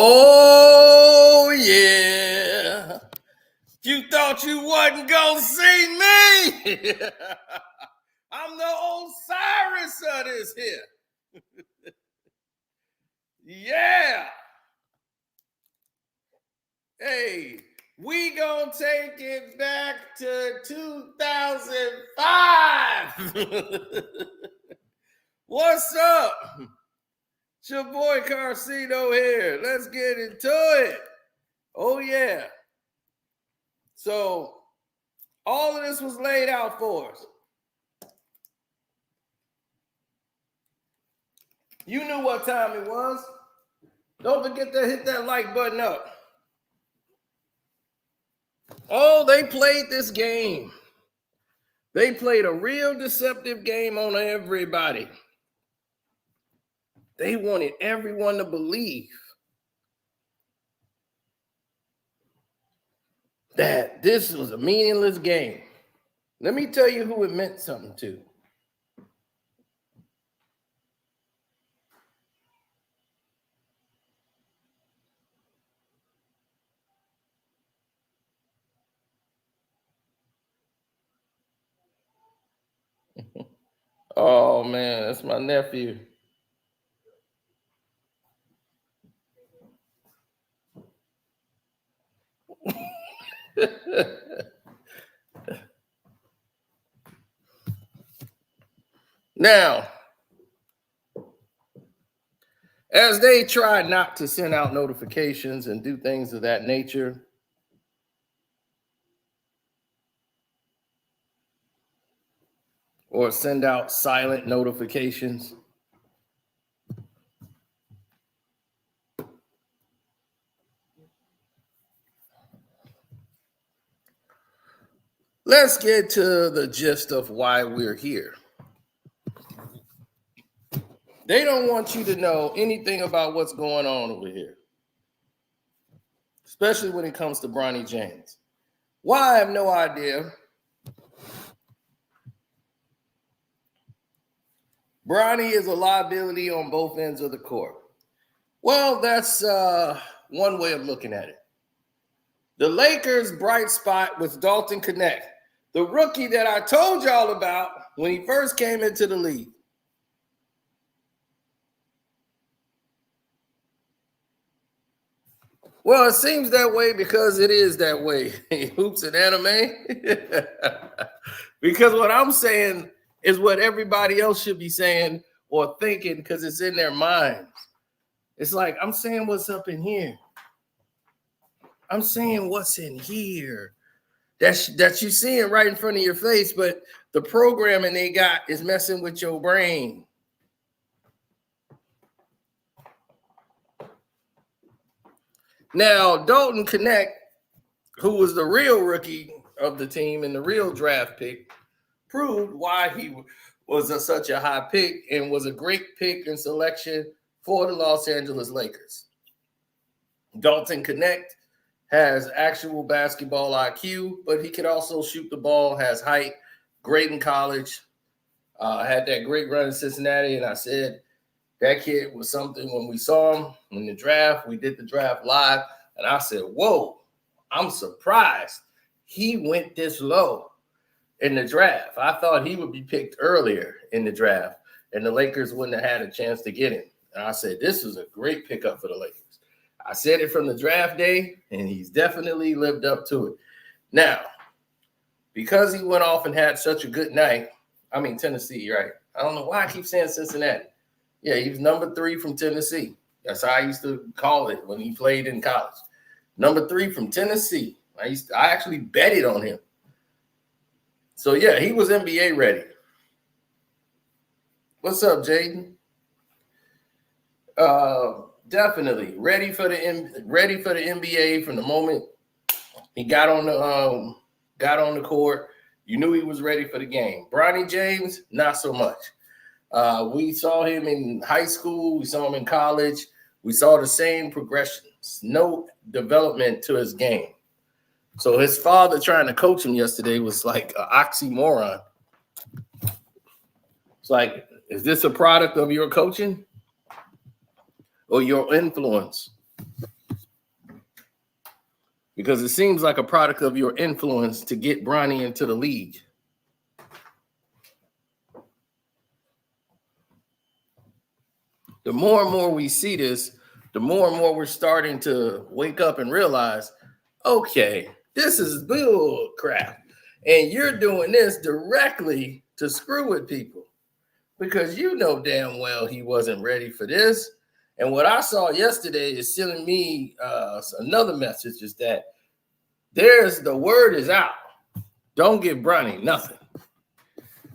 Oh, yeah. You thought you wasn't going to see me? I'm the Osiris of this here. Yeah. Hey, we gonna take it back to 2005. What's up? It's your boy Carcino here. Let's get into it. Oh, yeah. So, all of this was laid out for us. You knew what time it was. Don't forget to hit that like button up. Oh, they played this game. They played a real deceptive game on everybody. They wanted everyone to believe that this was a meaningless game. Let me tell you who it meant something to. Oh, man, that's my nephew. Now, as they tried not to send out notifications and do things of that nature, or send out silent notifications, let's get to the gist of why we're here. They don't want you to know anything about what's going on over here, especially when it comes to Bronny James. Why, I have no idea. Bronny is a liability on both ends of the court. Well, that's one way of looking at it. The Lakers' bright spot was Dalton Knecht, the rookie that I told y'all about when he first came into the league. Well, it seems that way because it is that way. Hoops and anime. Because what I'm saying is what everybody else should be saying or thinking because it's in their minds. It's like, I'm saying what's up in here. I'm saying what's in here. That you see it right in front of your face, but the programming they got is messing with your brain. Now, Dalton Knecht, who was the real rookie of the team and the real draft pick, proved why he was such a high pick and was a great pick and selection for the Los Angeles Lakers. Dalton Knecht has actual basketball IQ, but he can also shoot the ball, has height, great in college, had that great run in Cincinnati, and I said, that kid was something when we saw him in the draft. We did the draft live, and I said, whoa, I'm surprised he went this low in the draft. I thought he would be picked earlier in the draft, and the Lakers wouldn't have had a chance to get him. And I said, this is a great pickup for the Lakers. I said it from the draft day, and he's definitely lived up to it. Now, because he went off and had such a good night, Tennessee, right? I don't know why I keep saying Cincinnati. Yeah, he was number 3 from Tennessee. That's how I used to call it when he played in college. Number 3 from Tennessee. I actually betted on him. So, yeah, he was NBA ready. What's up, Jaden? Definitely ready for the NBA from the moment he got on the court. You knew he was ready for the game. Bronny James, not so much. We saw him in high school. We saw him in college. We saw the same progressions, no development to his game. So his father trying to coach him yesterday was like an oxymoron. It's like, is this a product of your coaching or your influence? because it seems like a product of your influence to get Bronny into the league. The more and more we see this, the more and more we're starting to wake up and realize, okay, this is bull crap. And you're doing this directly to screw with people because you know damn well he wasn't ready for this. And what I saw yesterday is sending me another message is that the word is out. Don't give Bronny nothing.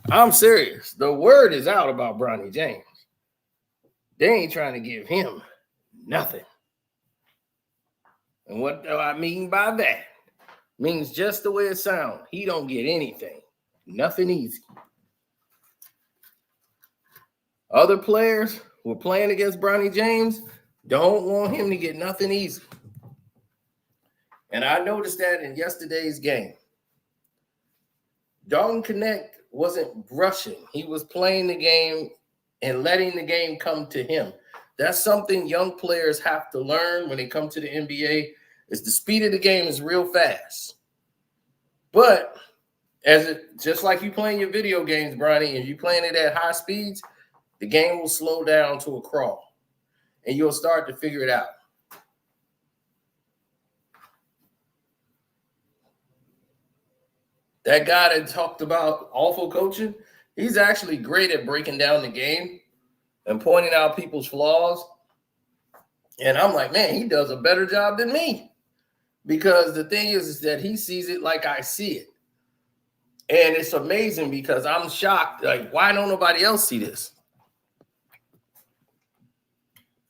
I'm serious. The word is out about Bronny James. They ain't trying to give him nothing. And what do I mean by that? Means just the way it sounds. He don't get anything. Nothing easy. Other players who are playing against Bronny James don't want him to get nothing easy. And I noticed that in yesterday's game. Dalton Knecht wasn't rushing. He was playing the game and letting the game come to him. That's something young players have to learn when they come to the NBA, is the speed of the game is real fast. But just like you playing your video games, Bronny, and you playing it at high speeds, the game will slow down to a crawl. And you'll start to figure it out. That guy that talked about awful coaching, he's actually great at breaking down the game and pointing out people's flaws. And I'm like, man, he does a better job than me. Because the thing is that he sees it like I see it. And it's amazing because I'm shocked. Like, why don't nobody else see this?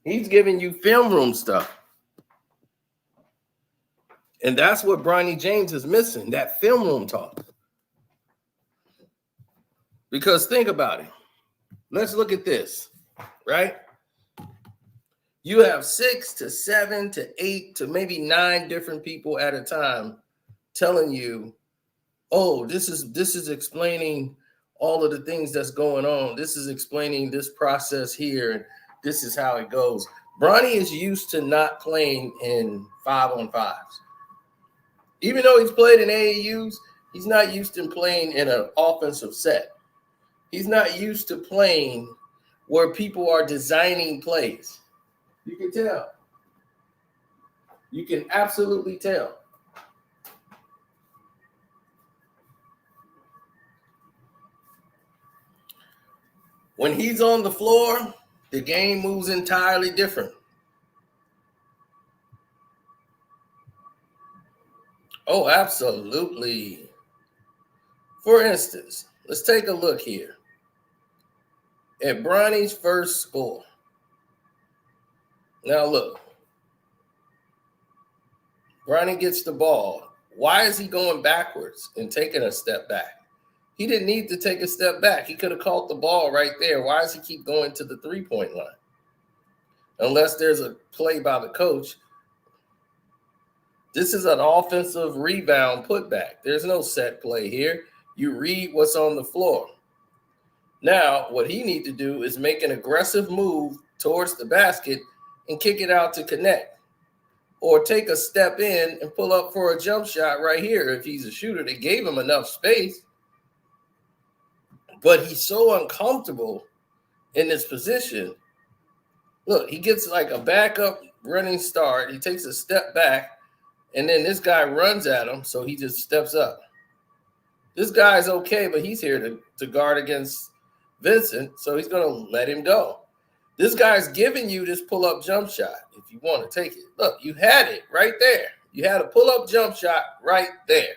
He's giving you film room stuff. And that's what Bronny James is missing, that film room talk. Because think about it. Let's look at this, right? You have 6 to 7 to 8 to maybe 9 different people at a time telling you, oh, this is explaining all of the things that's going on. This is explaining this process here, and this is how it goes. Bronny is used to not playing in 5-on-5s. Even though he's played in AAUs, he's not used to playing in an offensive set. He's not used to playing where people are designing plays. You can tell. You can absolutely tell. When he's on the floor, the game moves entirely different. Oh, absolutely. For instance, let's take a look here at Bronny's first score. Now look, Bronny gets the ball. Why is he going backwards and taking a step back? He didn't need to take a step back. He could have caught the ball right there. Why does he keep going to the three-point line? Unless there's a play by the coach. This is an offensive rebound putback. There's no set play here. You read what's on the floor. Now, what he needs to do is make an aggressive move towards the basket and kick it out to Knecht. Or take a step in and pull up for a jump shot right here. If he's a shooter, they gave him enough space. But he's so uncomfortable in this position. Look, he gets like a backup running start. He takes a step back, and then this guy runs at him, so he just steps up. This guy's okay, but he's here to guard against Vincent, so he's going to let him go. This guy's giving you this pull-up jump shot if you want to take it. Look, you had it right there. You had a pull-up jump shot right there.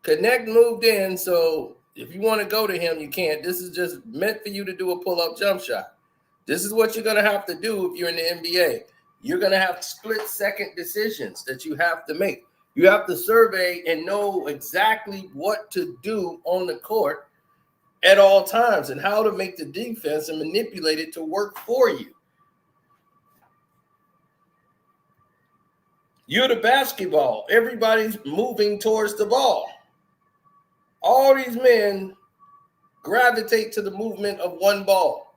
Knecht moved in, so if you want to go to him, you can't. This is just meant for you to do a pull-up jump shot. This is what you're going to have to do if you're in the NBA. You're going to have split-second decisions that you have to make. You have to survey and know exactly what to do on the court at all times and how to make the defense and manipulate it to work for you. You're the basketball. Everybody's moving towards the ball. All these men gravitate to the movement of one ball.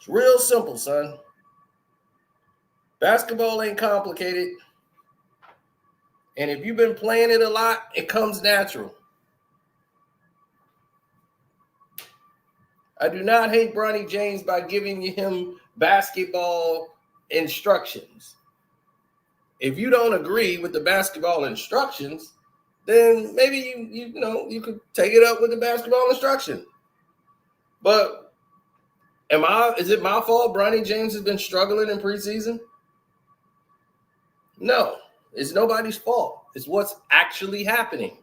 It's real simple, son. Basketball ain't complicated. And if you've been playing it a lot, it comes natural. I do not hate Bronny James by giving him basketball instructions. If you don't agree with the basketball instructions, then maybe you could take it up with the basketball instruction. But is it my fault Bronny James has been struggling in preseason? No, it's nobody's fault. It's what's actually happening.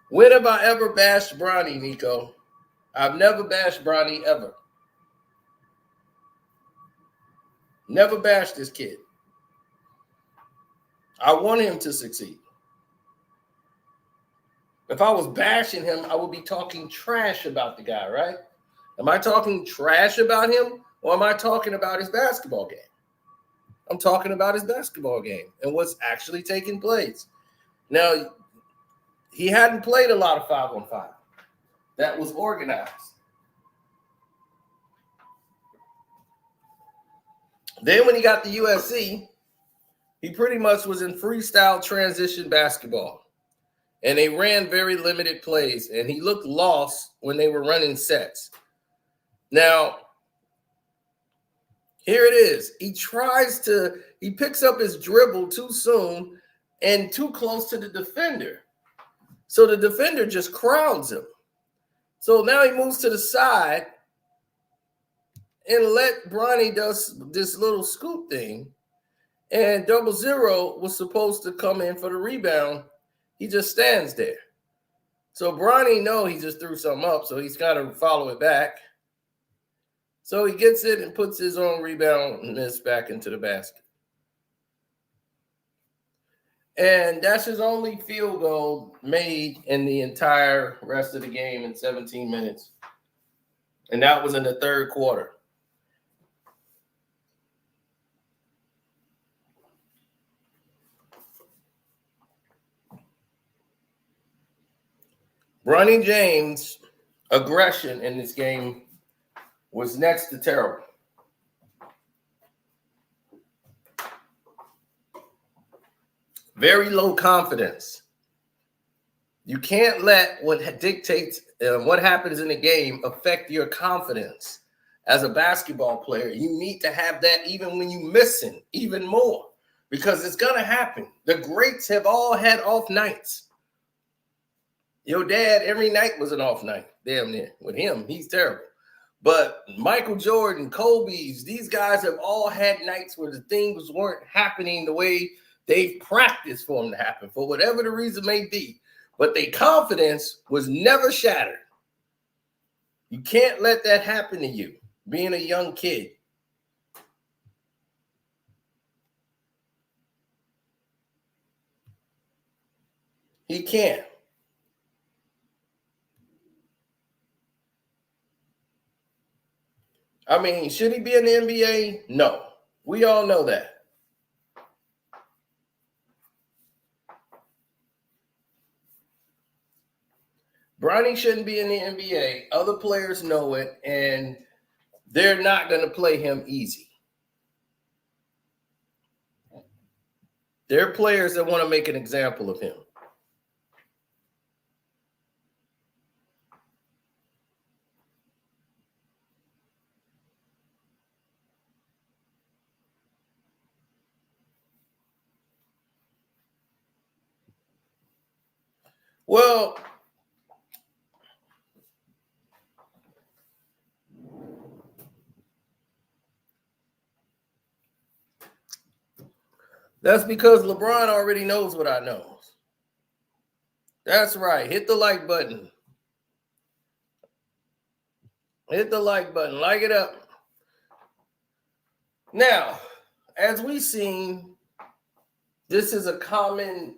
When have I ever bashed Bronny, Nico? I've never bashed Bronny ever. Never bashed this kid. I want him to succeed. If I was bashing him, I would be talking trash about the guy, right? Am I talking trash about him, or am I talking about his basketball game? I'm talking about his basketball game and what's actually taking place. Now, he hadn't played a lot of 5-on-5. That was organized. Then when he got to USC, he pretty much was in freestyle transition basketball. And they ran very limited plays, and he looked lost when they were running sets. Now, here it is. He picks up his dribble too soon and too close to the defender. So the defender just crowds him. So now he moves to the side and let Bronny does this little scoop thing. And 0-0 was supposed to come in for the rebound. He just stands there. So Bronny he just threw something up, so he's got to follow it back. So he gets it and puts his own rebound miss back into the basket. And that's his only field goal made in the entire rest of the game in 17 minutes. And that was in the third quarter. Bronny James' aggression in this game was next to terrible. Very low confidence. You can't let what dictates what happens in the game affect your confidence as a basketball player. You need to have that even when you're missing, even more, because it's going to happen. The greats have all had off nights. Your dad, every night was an off night, damn near. With him, he's terrible. But Michael Jordan, Kobe's, these guys have all had nights where the things weren't happening the way they've practiced for them to happen, for whatever the reason may be. But their confidence was never shattered. You can't let that happen to you, being a young kid. He can't. I mean, should he be in the NBA? No. We all know that. Bronny shouldn't be in the NBA. Other players know it, and they're not going to play him easy. There are players that want to make an example of him. Well, that's because LeBron already knows what I know. That's right. Hit the like button. Hit the like button. Like it up. Now, as we've seen, this is a common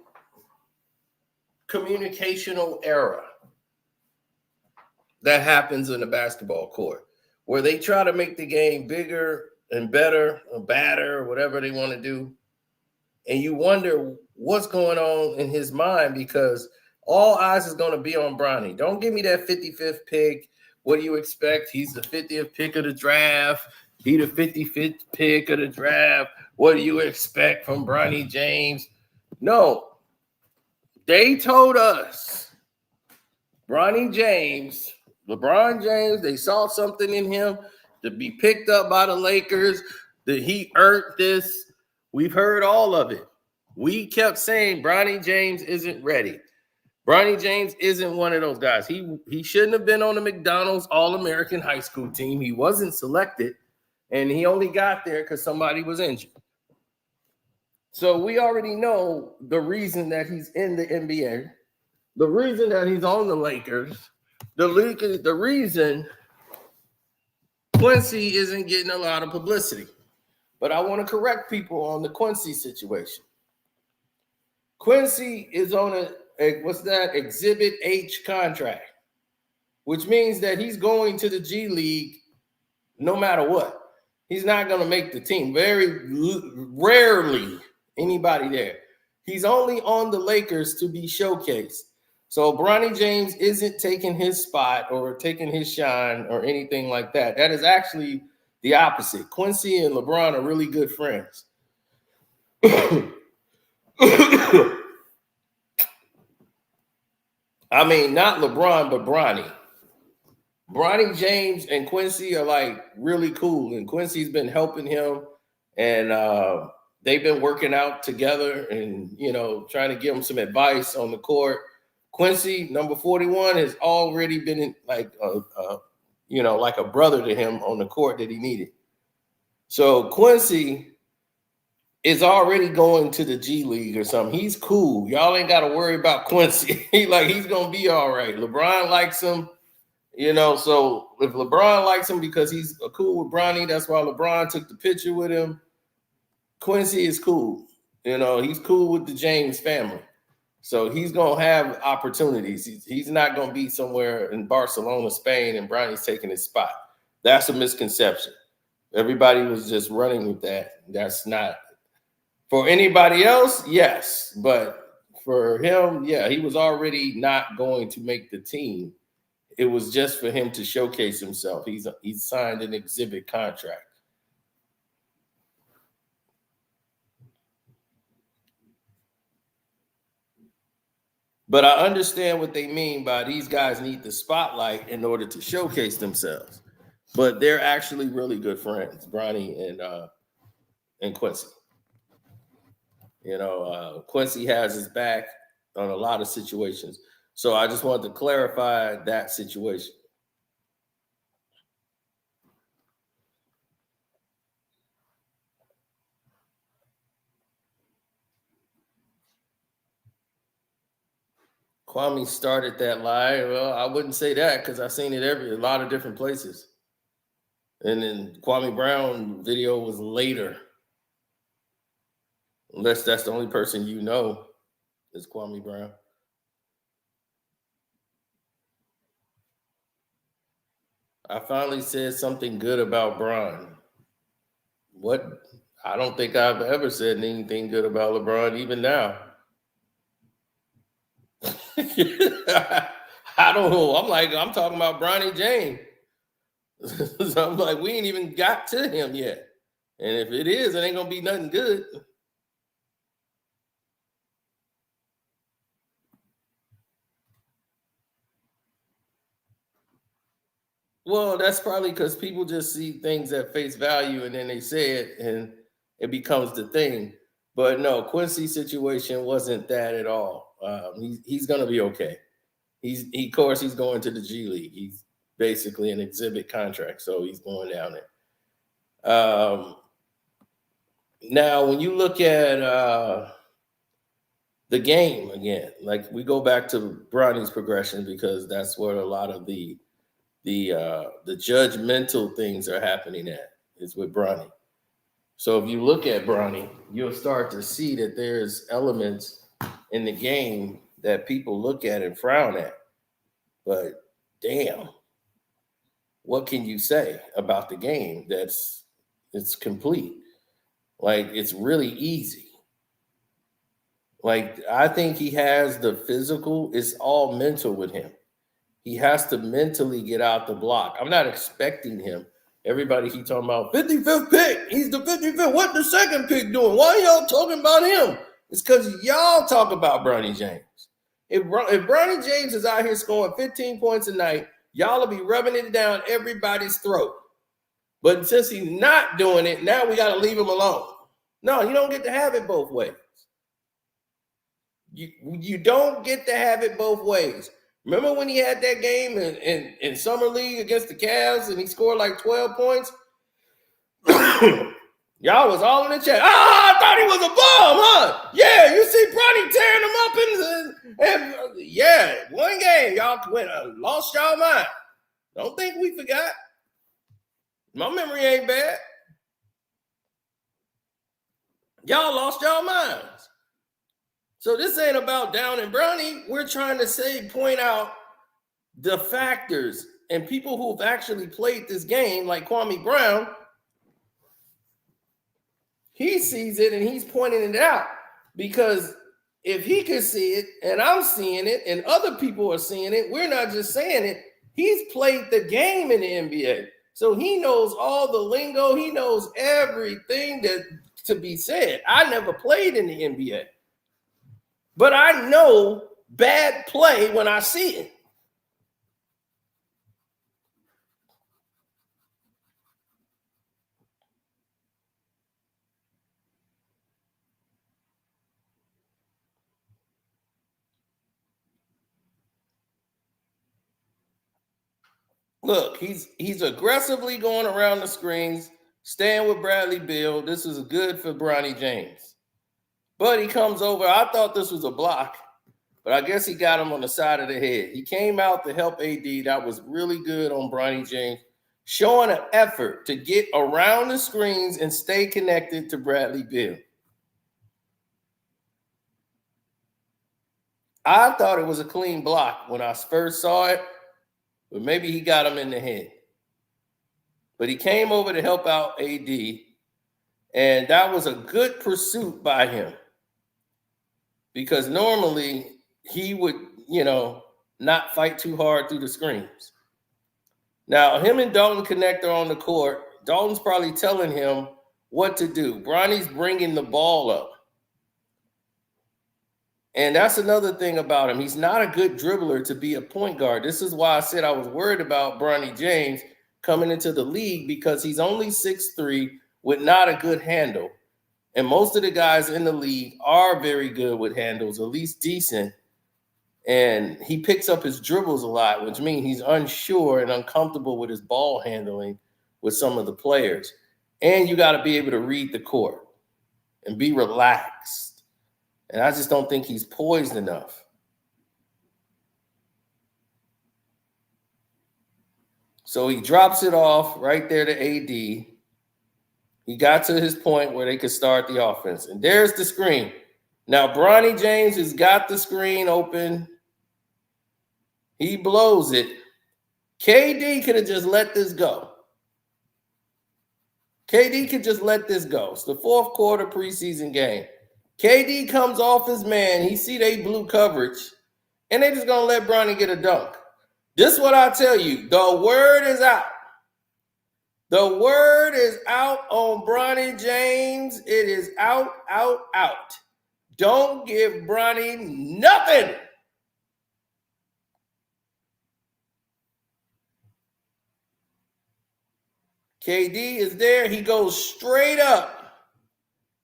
communicational error that happens in the basketball court, where they try to make the game bigger and better or badder or whatever they want to do. And you wonder what's going on in his mind, because All eyes is going to be on Bronny. Don't give me that 55th pick. What do you expect? He's the 50th pick of the draft. He the 55th pick of the draft. What do you expect from Bronny James? No. They told us Bronny James, LeBron James, they saw something in him to be picked up by the Lakers, that he earned this. We've heard all of it. We kept saying Bronny James isn't ready. Bronny James isn't one of those guys. He shouldn't have been on the McDonald's All-American high school team. He wasn't selected, and he only got there because somebody was injured. So we already know the reason that he's in the NBA, the reason that he's on the Lakers, the reason Quincy isn't getting a lot of publicity. But I want to correct people on the Quincy situation. Quincy is on what's that, Exhibit H contract, which means that he's going to the G League no matter what. He's not going to make the team. Very rarely anybody there. He's only on the Lakers to be showcased. So Bronny James isn't taking his spot or taking his shine or anything like that. That is actually the opposite. Quincy and LeBron are really good friends. I mean, not LeBron, but Bronny. Bronny James and Quincy are like really cool, and Quincy's been helping him, and they've been working out together and, you know, trying to give him some advice on the court. Quincy, number 41, has already been like like a brother to him on the court that he needed. So Quincy is already going to the G League or something. He's cool. Y'all ain't got to worry about Quincy. He's going to be all right. LeBron likes him, you know, so if LeBron likes him because he's cool with Bronny, that's why LeBron took the picture with him. Quincy is cool. You know, he's cool with the James family. So he's going to have opportunities. He's not going to be somewhere in Barcelona, Spain, and Bronny's taking his spot. That's a misconception. Everybody was just running with that. That's not. For anybody else, yes. But for him, yeah, he was already not going to make the team. It was just for him to showcase himself. He's signed an exhibit contract. But I understand what they mean by these guys need the spotlight in order to showcase themselves. But they're actually really good friends, Bronny and Quincy. You know, Quincy has his back on a lot of situations. So I just wanted to clarify that situation. Kwame started that lie. Well, I wouldn't say that because I've seen it a lot of different places. And then Kwame Brown video was later. Unless that's the only person you know is Kwame Brown. I finally said something good about Bron. What? I don't think I've ever said anything good about LeBron, even now. I don't know. I'm talking about Bronny James. So I'm like, we ain't even got to him yet. And if it is, it ain't gonna be nothing good. Well, that's probably because people just see things at face value and then they say it and it becomes the thing. But no, Quincy's situation wasn't that at all. He's gonna be okay. Of course, he's going to the G League. He's basically an exhibit contract, so he's going down there. Now, when you look at the game again, like we go back to Bronny's progression because that's where a lot of the judgmental things are happening at is with Bronny. So if you look at Bronny, you'll start to see that there's elements in the game that people look at and frown at. But damn, what can you say about the game it's complete? Like, it's really easy. Like, I think he has the physical. It's all mental with him. He has to mentally get out the block. I'm not expecting him. Everybody keep talking about 55th pick. He's the 55th. What the second pick doing? Why y'all talking about him? It's because y'all talk about Bronny James. If Bronny James is out here scoring 15 points a night, y'all will be rubbing it down everybody's throat. But since he's not doing it, now we got to leave him alone. No, you don't get to have it both ways. You don't get to have it both ways. Remember when he had that game in Summer League against the Cavs and he scored like 12 points? Y'all was all in the chat. I thought he was a bum, huh? Yeah, you see Bronny tearing him up and yeah, one game, y'all went lost y'all mind. Don't think we forgot. My memory ain't bad. Y'all lost y'all minds. So this ain't about down and Bronny. We're trying to point out the factors and people who've actually played this game, like Kwame Brown. He sees it and he's pointing it out, because if he can see it and I'm seeing it and other people are seeing it, we're not just saying it. He's played the game in the NBA. So he knows all the lingo. He knows everything that to be said. I never played in the NBA, but I know bad play when I see it. Look, he's aggressively going around the screens, staying with Bradley Beal. This is good for Bronny James. But he comes over. I thought this was a block, but I guess he got him on the side of the head. He came out to help AD. That was really good on Bronny James, showing an effort to get around the screens and stay connected to Bradley Beal. I thought it was a clean block when I first saw it, but maybe he got him in the head. But he came over to help out AD, and that was a good pursuit by him, because normally he would, not fight too hard through the screens. Now, him and Dalton Knecht are on the court. Dalton's probably telling him what to do. Bronny's bringing the ball up. And that's another thing about him. He's not a good dribbler to be a point guard. This is why I said I was worried about Bronny James coming into the league, because he's only 6'3" with not a good handle. And most of the guys in the league are very good with handles, at least decent. And he picks up his dribbles a lot, which means he's unsure and uncomfortable with his ball handling with some of the players. And you got to be able to read the court and be relaxed. And I just don't think he's poised enough. So he drops it off right there to AD. He got to his point where they could start the offense. And there's the screen. Now, Bronny James has got the screen open. He blows it. KD could have just let this go. KD could just let this go. It's the fourth quarter preseason game. KD comes off his man. He see they blue coverage, and they just going to let Bronny get a dunk. This is what I tell you. The word is out. The word is out on Bronny James. It is out, out, out. Don't give Bronny nothing. KD is there. He goes straight up.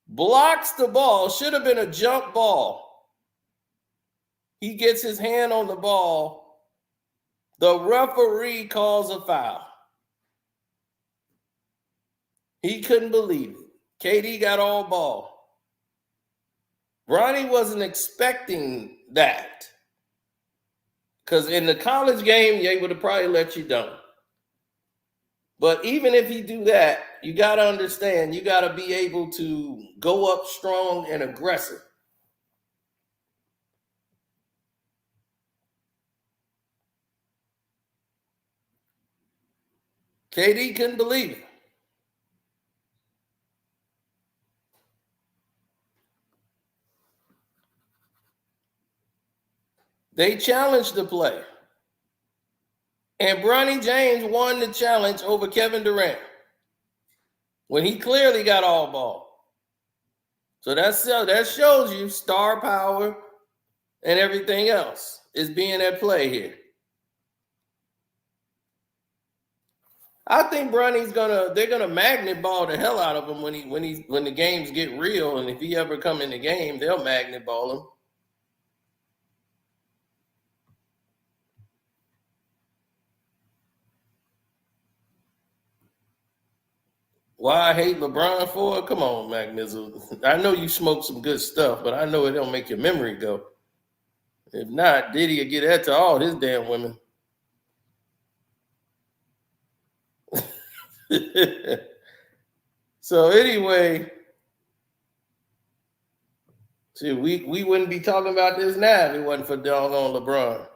Blocks the ball. Should have been a jump ball. He gets his hand on the ball. The referee calls a foul. He couldn't believe it. KD got all ball. Bronny wasn't expecting that, because in the college game, they would have probably let you dunk. But even if you do that, you got to understand, you got to be able to go up strong and aggressive. KD couldn't believe it. They challenged the play. And Bronny James won the challenge over Kevin Durant when he clearly got all ball. So that shows you star power and everything else is being at play here. I think Bronny's they're gonna magnet ball the hell out of him when the games get real, and if he ever come in the game, they'll magnet ball him. Why I hate LeBron for it? Come on, Magnizzle. I know you smoke some good stuff, but I know it don't make your memory go. If not, Diddy would get that to all his damn women. So anyway, see, we wouldn't be talking about this now if it wasn't for doggone LeBron.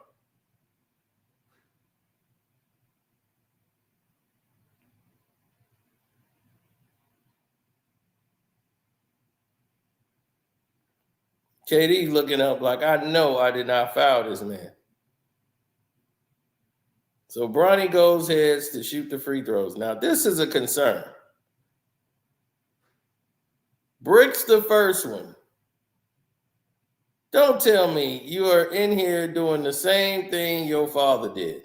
KD looking up like, I know I did not foul this man. So Bronny goes heads to shoot the free throws. Now, this is a concern. Bricks the first one. Don't tell me you are in here doing the same thing your father did.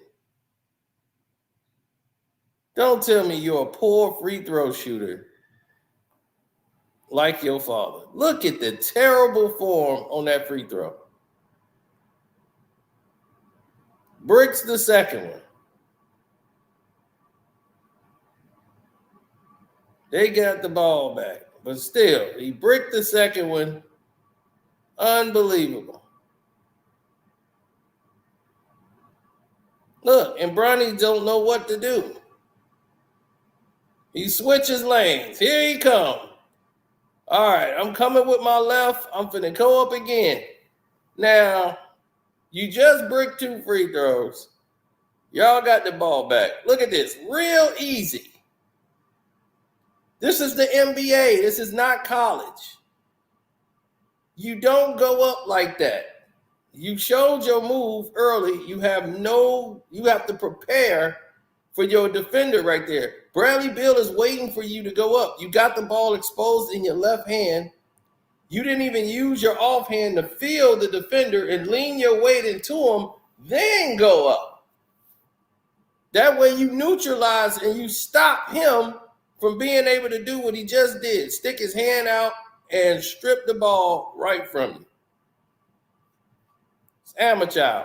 Don't tell me you're a poor free throw shooter like your father. Look at the terrible form on that free throw. Bricks the second one. They got the ball back, but still, he bricked the second one. Unbelievable. Look, and Bronny don't know what to do. He switches lanes. Here he come. All right, I'm coming with my left. I'm finna go up again. Now, you just bricked 2 free throws. Y'all got the ball back. Look at this. Real easy. This is the NBA. This is not college. You don't go up like that. You showed your move early. You have to prepare for your defender right there. Bradley Beal is waiting for you to go up. You got the ball exposed in your left hand. You didn't even use your offhand to feel the defender and lean your weight into him, then go up. That way you neutralize and you stop him from being able to do what he just did. Stick his hand out and strip the ball right from you. It's amateur.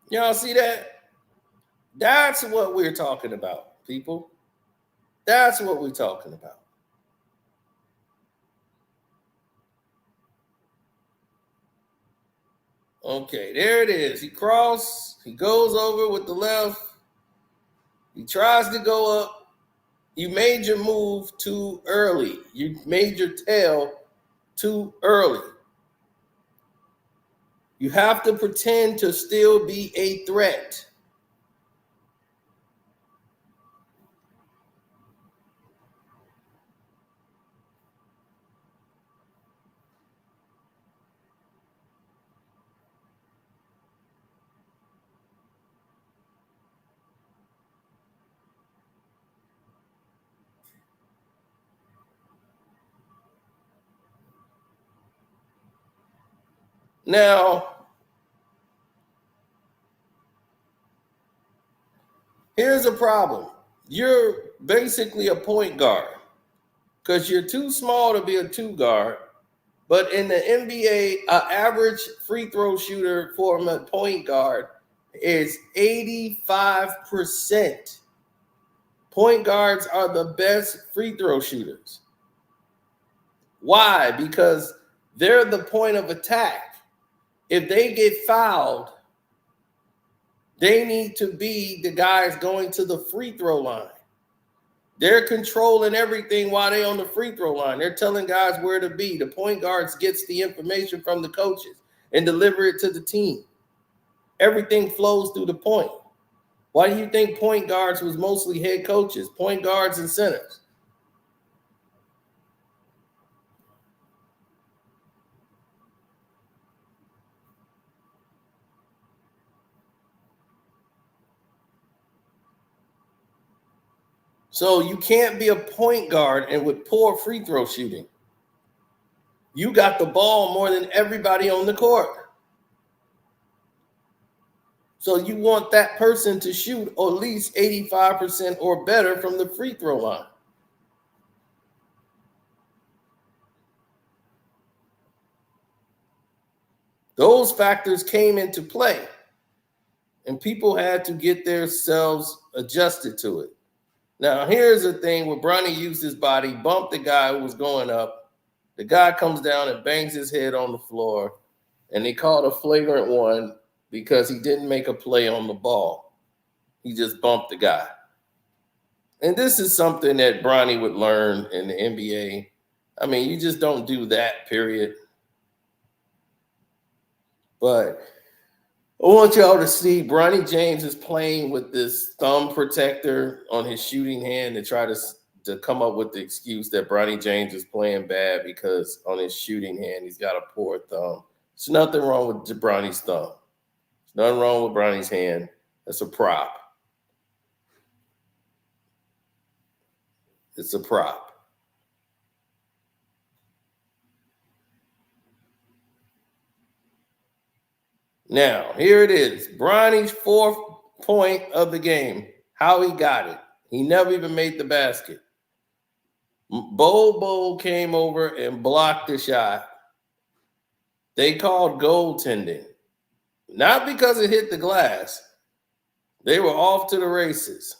Y'all see that? That's what we're talking about, people. That's what we're talking about. Okay, there it is. He crosses. He goes over with the left. He tries to go up. You made your move too early. You made your tail too early. You have to pretend to still be a threat. Now, here's a problem. You're basically a point guard because you're too small to be a 2 guard. But in the NBA, an average free throw shooter for a point guard is 85%. Point guards are the best free throw shooters. Why? Because they're the point of attack. If they get fouled, they need to be the guys going to the free throw line. They're controlling everything while they're on the free throw line. They're telling guys where to be. The point guards gets the information from the coaches and deliver it to the team. Everything flows through the point. Why do you think point guards was mostly head coaches, point guards and centers? So you can't be a point guard and with poor free throw shooting. You got the ball more than everybody on the court. So you want that person to shoot at least 85% or better from the free throw line. Those factors came into play, and people had to get themselves adjusted to it. Now, here's the thing where Bronny used his body, bumped the guy who was going up. The guy comes down and bangs his head on the floor, and they called a flagrant one because he didn't make a play on the ball. He just bumped the guy. And this is something that Bronny would learn in the NBA. I mean, you just don't do that, period. But I want y'all to see Bronny James is playing with this thumb protector on his shooting hand to try to come up with the excuse that Bronny James is playing bad because on his shooting hand, he's got a poor thumb. There's nothing wrong with Bronny's thumb. There's nothing wrong with Bronny's hand. That's a prop. It's a prop. Now, here it is. Bronny's fourth point of the game. How he got it. He never even made the basket. Bo came over and blocked the shot. They called goaltending. Not because it hit the glass. They were off to the races.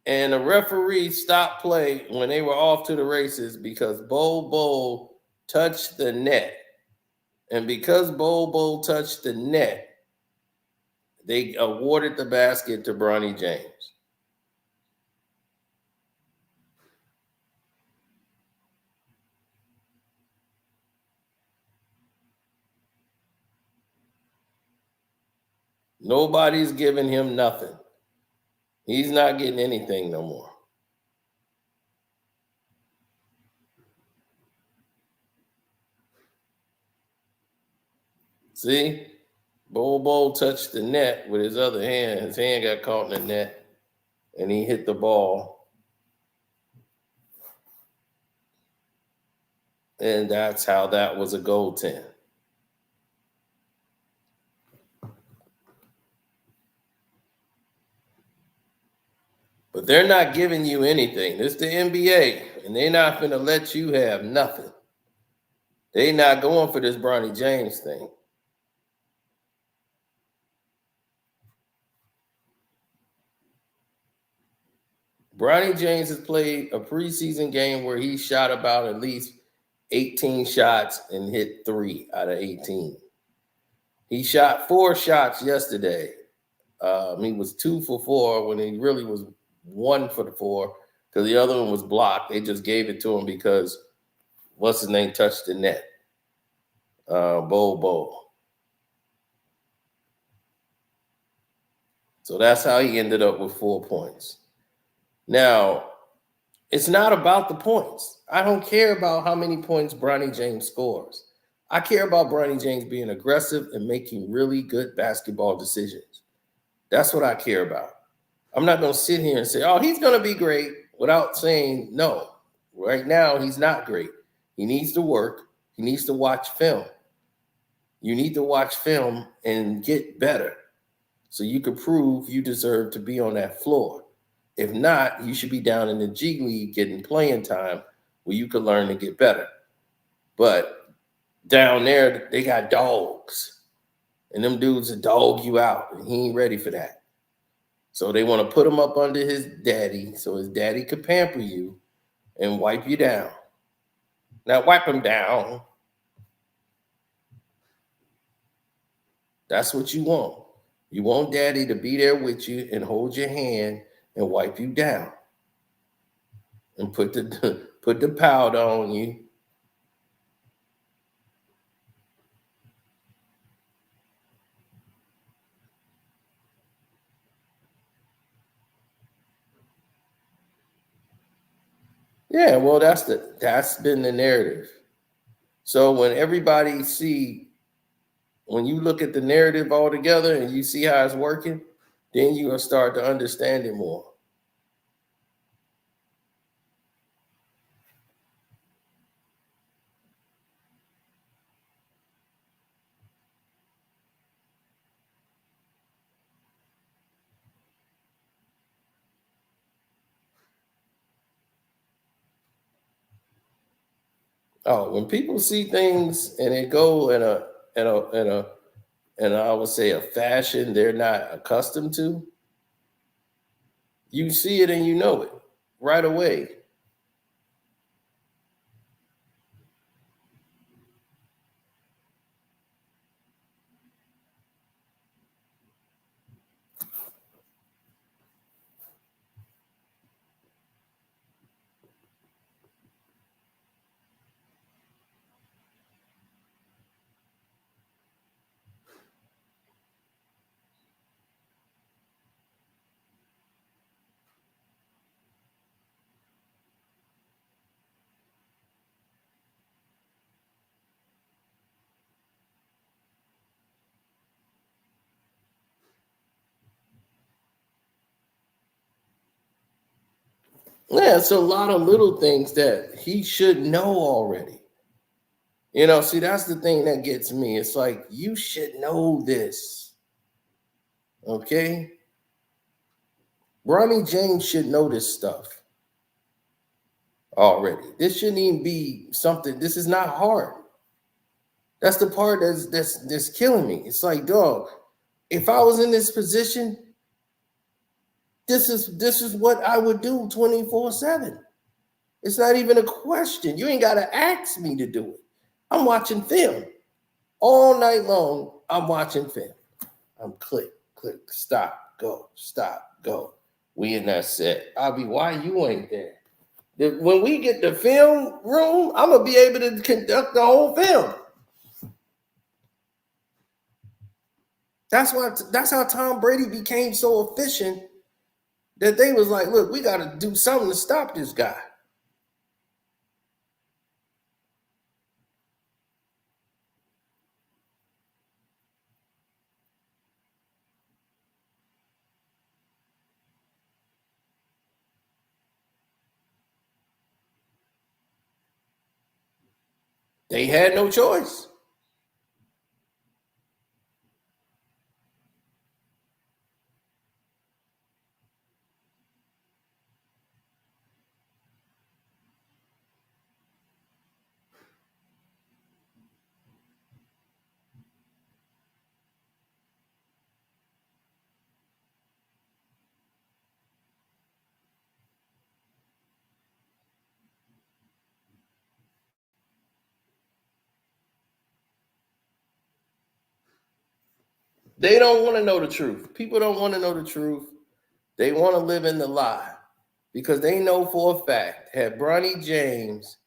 And the referee stopped play when they were off to the races because Bo touched the net. And because Bo touched the net, they awarded the basket to Bronny James. Nobody's giving him nothing. He's not getting anything no more. See? Bo touched the net with his other hand. His hand got caught in the net, and he hit the ball. And that's how that was a goaltend. But they're not giving you anything. This is the NBA, and they're not going to let you have nothing. They're not going for this Bronny James thing. Bronny James has played a preseason game where he shot about at least 18 shots and hit 3 out of 18. He shot 4 shots yesterday. He was 2 for 4 when he really was 1 for the 4 because the other one was blocked. They just gave it to him because what's his name touched the net. Bo. So that's how he ended up with 4 points. Now, it's not about the points. I don't care about how many points Bronny James scores. I care about Bronny James being aggressive and making really good basketball decisions. That's what I care about. I'm not going to sit here and say, oh, he's going to be great without saying no. Right now, he's not great. He needs to work. He needs to watch film. You need to watch film and get better so you can prove you deserve to be on that floor. If not, you should be down in the G League getting playing time where you can learn to get better. But down there, they got dogs. And them dudes will dog you out. And he ain't ready for that. So they want to put him up under his daddy so his daddy could pamper you and wipe you down. Now wipe him down. That's what you want. You want daddy to be there with you and hold your hand and wipe you down. And put the powder on you. Yeah, well, that's been the narrative. So when you look at the narrative all together and you see how it's working, then you're gonna start to understand it more. Oh, when people see things and they go in a I would say a fashion they're not accustomed to, you see it and you know it right away. Yeah, it's a lot of little things that he should know already. See, that's the thing that gets me. It's like you should know this. Okay? Bronny James should know this stuff already. This shouldn't even be something. This is not hard. That's the part that's killing me. It's like, dog, if I was in this position, this is what I would do 24/7. It's not even a question. You ain't gotta ask me to do it. I'm watching film all night long. I'm watching film. I'm click, stop, go, stop, go. We in that set. I'll be, why you ain't there? When we get the film room, I'm gonna be able to conduct the whole film. That's how Tom Brady became so efficient that they was like, look, we got to do something to stop this guy. They had no choice. They don't want to know the truth. People don't want to know the truth. They want to live in the lie because they know for a fact had Bronny James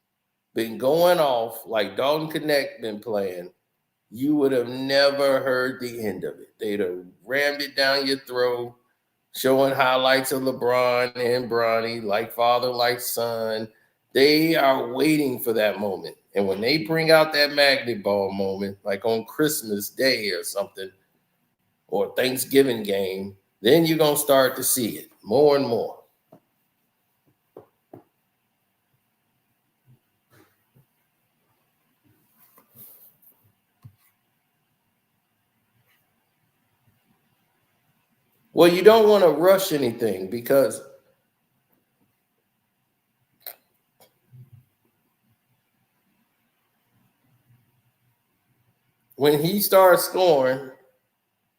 been going off like Dalton Knecht been playing, you would have never heard the end of it. They'd have rammed it down your throat, showing highlights of LeBron and Bronny, like father, like son. They are waiting for that moment. And when they bring out that magnet ball moment, like on Christmas Day or something, or Thanksgiving game, then you're going to start to see it more and more. Well, you don't want to rush anything because when he starts scoring,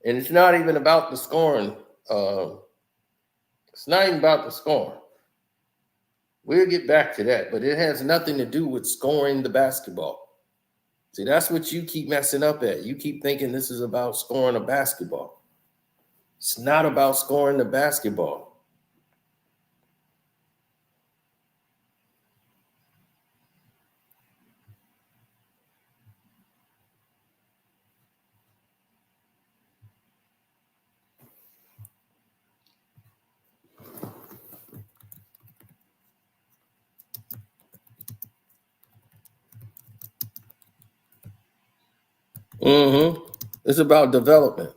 and it's not even about the scoring, it's not even about the scoring. We'll get back to that, but it has nothing to do with scoring the basketball. See, that's what you keep messing up at. You keep thinking this is about scoring a basketball. It's not about scoring the basketball. Mm-hmm. It's about development.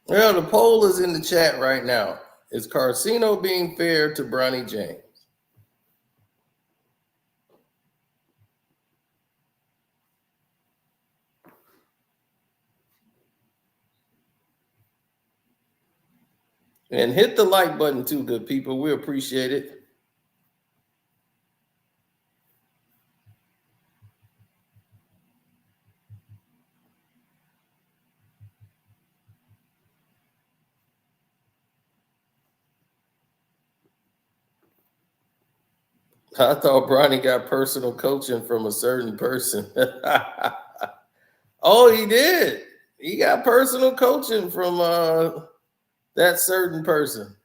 Well, the poll is in the chat right now. Is Carcino being fair to Bronny James? And hit the like button too, good people. We appreciate it. I thought Bronny got personal coaching from a certain person. Oh, he did. He got personal coaching from that certain person.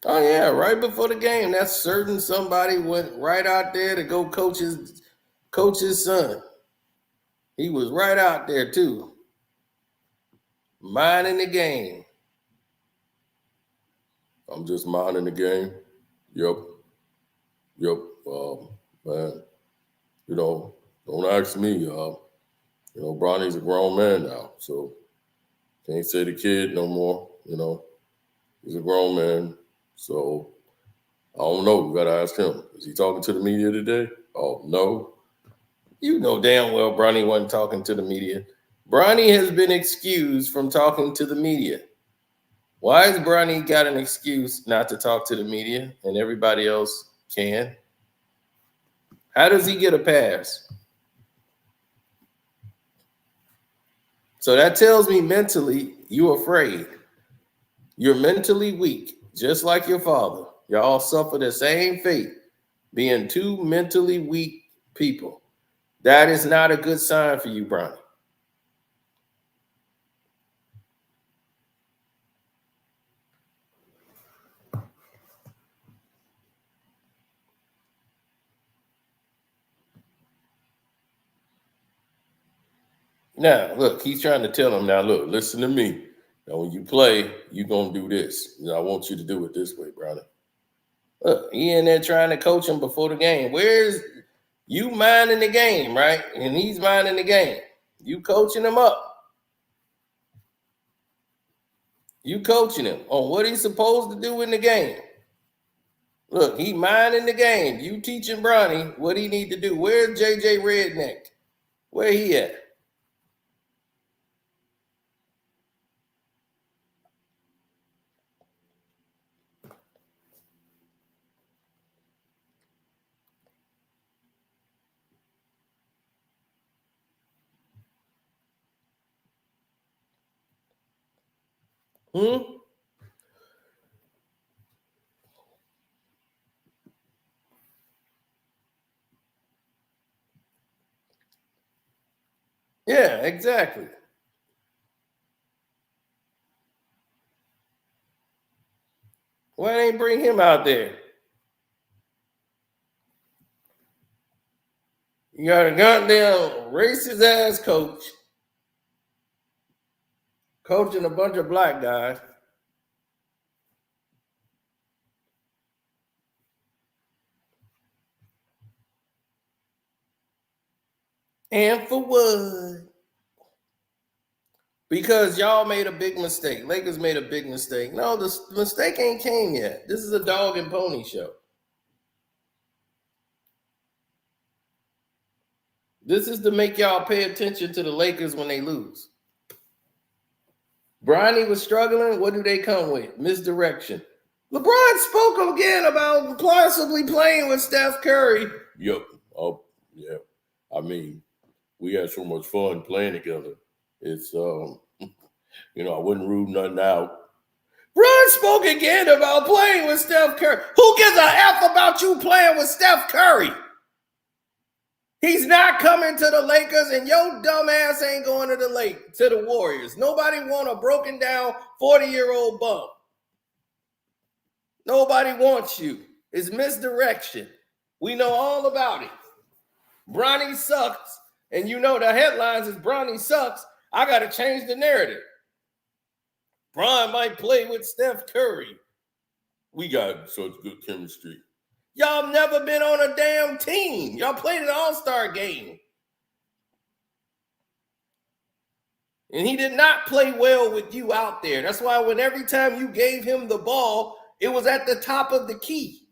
Oh yeah, right before the game, that certain somebody went right out there to go coach his son. He was right out there too, minding the game. I'm just minding the game. Yep. Man. Don't ask me. Bronny's a grown man now, so can't say the kid no more. He's a grown man, so I don't know. We gotta ask him. Is he talking to the media today? Oh no. You know damn well Bronny wasn't talking to the media. Bronny has been excused from talking to the media. Why has Bronny got an excuse not to talk to the media and everybody else can? How does he get a pass? So that tells me mentally you're afraid. You're mentally weak, just like your father. Y'all suffer the same fate, being two mentally weak people. That is not a good sign for you, Bronny. Now, look, he's trying to tell him now, look, listen to me. Now, when you play, you're going to do this. I want you to do it this way, Bronny. Look, he in there trying to coach him before the game. Where's you minding the game, right? And he's minding the game. You coaching him up. You coaching him on what he's supposed to do in the game. Look, he minding the game. You teaching Bronny what he need to do. Where's JJ Redneck? Where he at? Yeah, exactly. Why they ain't bring him out there? You got a goddamn racist ass coach coaching a bunch of black guys. And for what? Because y'all made a big mistake. Lakers made a big mistake. No, the mistake ain't came yet. This is a dog and pony show. This is to make y'all pay attention to the Lakers when they lose. Bronny was struggling. What do they come with? Misdirection. LeBron spoke again about possibly playing with Steph Curry. Yep. Oh, yeah. I mean, we had so much fun playing together. It's I wouldn't rule nothing out. Ron spoke again about playing with Steph Curry. Who gives a F about you playing with Steph Curry? He's not coming to the Lakers, and your dumb ass ain't going to the Warriors. Nobody want a broken down 40-year-old bum. Nobody wants you. It's misdirection. We know all about it. Bronny sucks, and you know the headlines is Bronny sucks. I got to change the narrative. Bron might play with Steph Curry. We got such good chemistry. Y'all never been on a damn team. Y'all played an all-star game. And he did not play well with you out there. That's why when every time you gave him the ball, it was at the top of the key.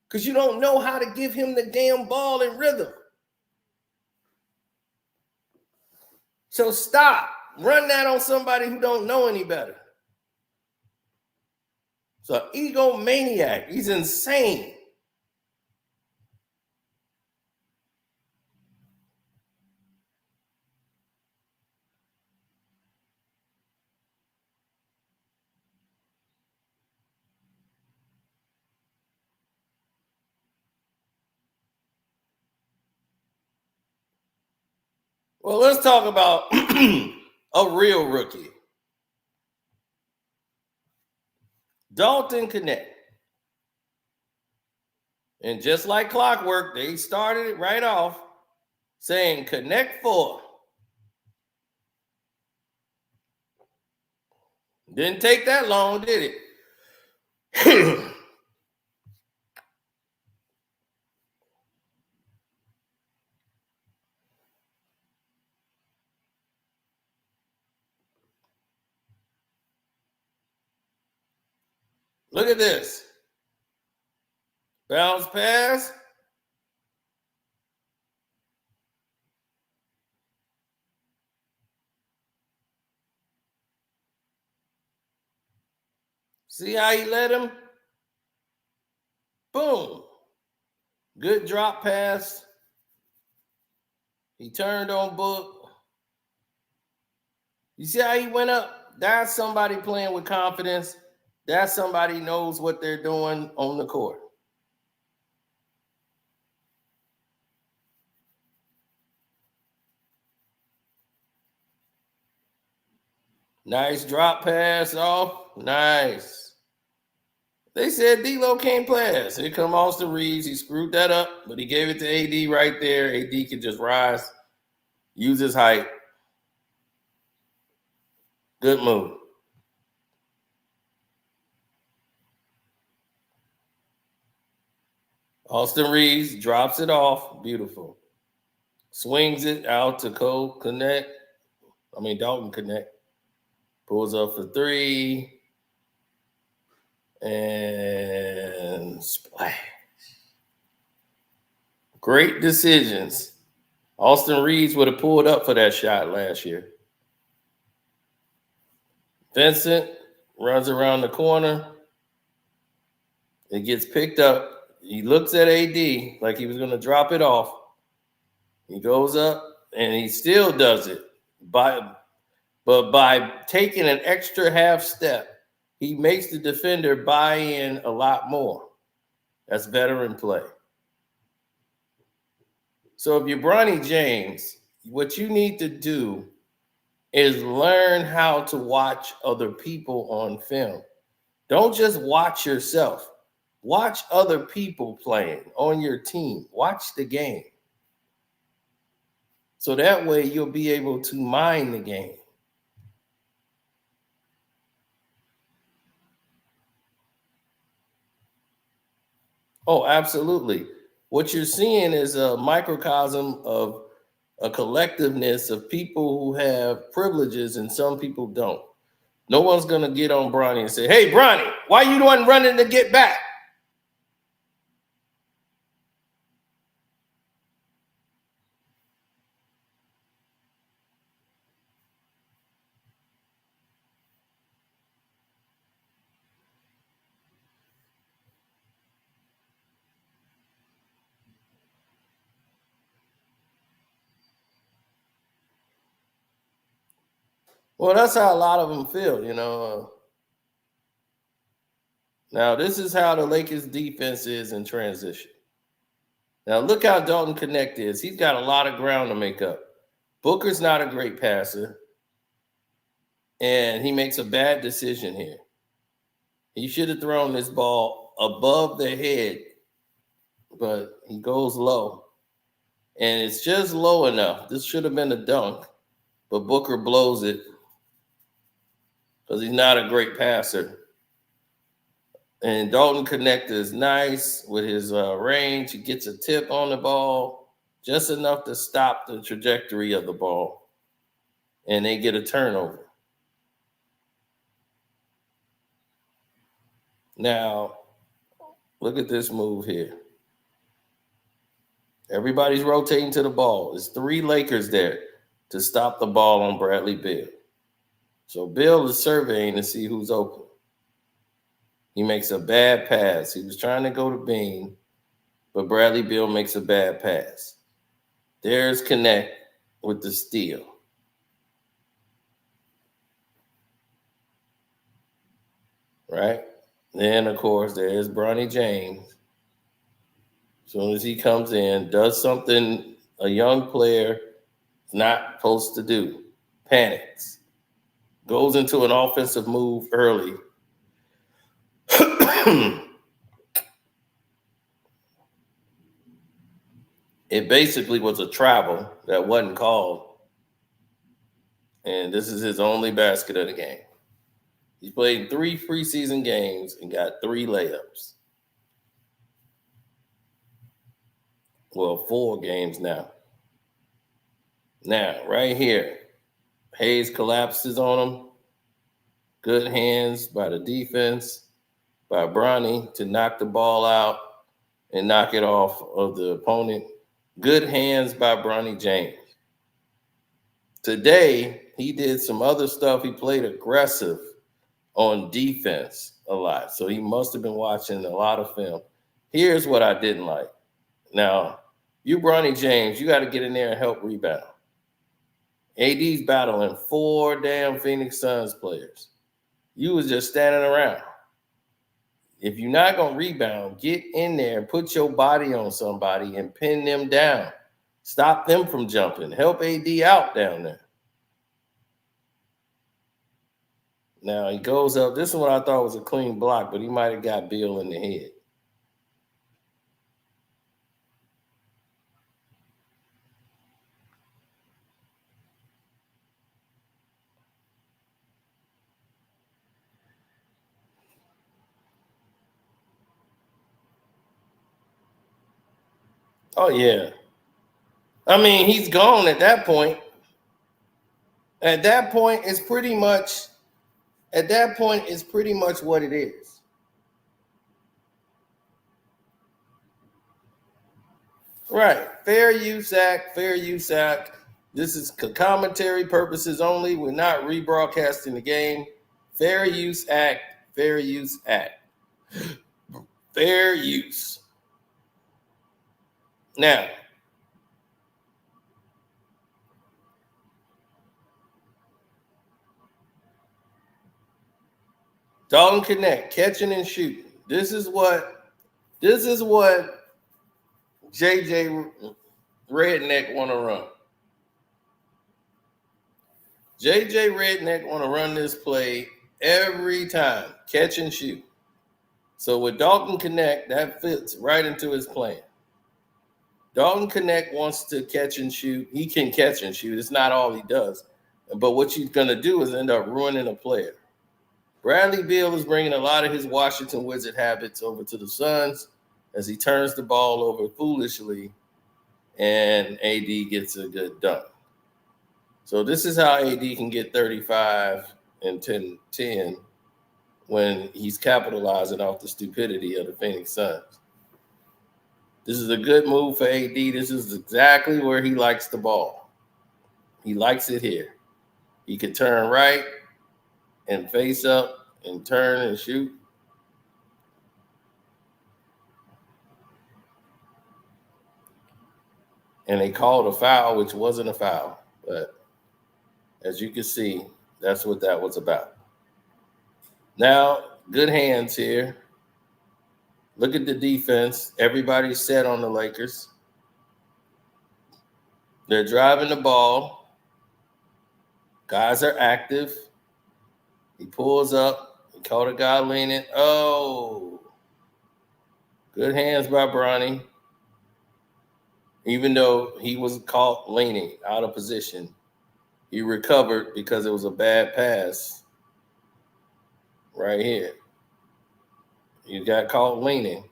Because you don't know how to give him the damn ball in rhythm. So stop. Run that on somebody who don't know any better. It's an egomaniac. He's insane. Well, let's talk about a real rookie. Dalton Knecht. And just like clockwork, they started it right off saying Connect 4. Didn't take that long, did it? Look at this. Bounce pass. See how he led him? Boom. Good drop pass. He turned on Book. You see how he went up? That's somebody playing with confidence. That's somebody knows what they're doing on the court. Nice drop pass off. Nice. They said D-Lo can't pass. Here come Austin Reeves. He screwed that up, but he gave it to AD right there. AD can just rise, use his height. Good move. Austin Reeves drops it off. Beautiful. Swings it out to Dalton Knecht. Pulls up for 3. And splash. Great decisions. Austin Reeves would have pulled up for that shot last year. Vincent runs around the corner. It gets picked up. He looks at AD like he was going to drop it off. He goes up, and he still does it. But by taking an extra half step, he makes the defender buy in a lot more. That's veteran play. So if you're Bronny James, what you need to do is learn how to watch other people on film. Don't just watch yourself. Watch other people playing on your team. Watch the game. So that way you'll be able to mine the game. Oh, absolutely. What you're seeing is a microcosm of a collectiveness of people who have privileges and some people don't. No one's going to get on Bronny and say, hey, Bronny, why you the one running to get back? Well, that's how a lot of them feel, you know. Now, this is how the Lakers defense is in transition. Now, look how Dalton Knecht is. He's got a lot of ground to make up. Booker's not a great passer, and he makes a bad decision here. He should have thrown this ball above the head, but he goes low. And it's just low enough. This should have been a dunk, but Booker blows it because he's not a great passer. And Dalton Knecht is nice with his range. He gets a tip on the ball, just enough to stop the trajectory of the ball. and they get a turnover. Now, look at this move here. Everybody's rotating to the ball. There's 3 Lakers there to stop the ball on Bradley Beal. So Bill is surveying to see who's open. He makes a bad pass. He was trying to go to Bean, but Bradley Beal makes a bad pass. There's Knecht with the steal. Right? Then, of course, there's Bronny James. As soon as he comes in, does something a young player is not supposed to do. Panics. Goes into an offensive move early. It basically was a travel that wasn't called. And this is his only basket of the game. He played 3 preseason games and got 3 layups. Well, 4 games now. Now, right here, Hayes collapses on him. Good hands by the defense, by Bronny to knock the ball out and knock it off of the opponent. Good hands by Bronny James. Today, he did some other stuff. He played aggressive on defense a lot. So he must have been watching a lot of film. Here's what I didn't like. Now, you Bronny James, you got to get in there and help rebound. AD's battling 4 damn Phoenix Suns players. You was just standing around. If you're not going to rebound, get in there and put your body on somebody and pin them down. Stop them from jumping. Help AD out down there. Now he goes up. This is what I thought was a clean block, but he might have got Bill in the head. Oh, yeah. I mean, he's gone at that point. At that point, it's pretty much what it is. Right. Fair use act. This is commentary purposes only. We're not rebroadcasting the game. Fair use act. Fair use. Now, Dalton Knecht, catching and shooting. This is what JJ Redneck want to run. JJ Redneck want to run this play every time, catch and shoot. So with Dalton Knecht, that fits right into his plan. Dalton Knecht wants to catch and shoot. He can catch and shoot. It's not all he does. But what he's going to do is end up ruining a player. Bradley Beal is bringing a lot of his Washington Wizard habits over to the Suns as he turns the ball over foolishly and AD gets a good dunk. So this is how AD can get 35 and 10 when he's capitalizing off the stupidity of the Phoenix Suns. This is a good move for AD. This is exactly where he likes the ball. He likes it here. He can turn right and face up and turn and shoot. And they called a foul, which wasn't a foul. But as you can see, that's what that was about. Now, good hands here. Look at the defense. Everybody's set on the Lakers. They're driving the ball. Guys are active. He pulls up. He caught a guy leaning. Oh. Good hands by Bronny. Even though he was caught leaning out of position, he recovered because it was a bad pass right here. He got caught leaning,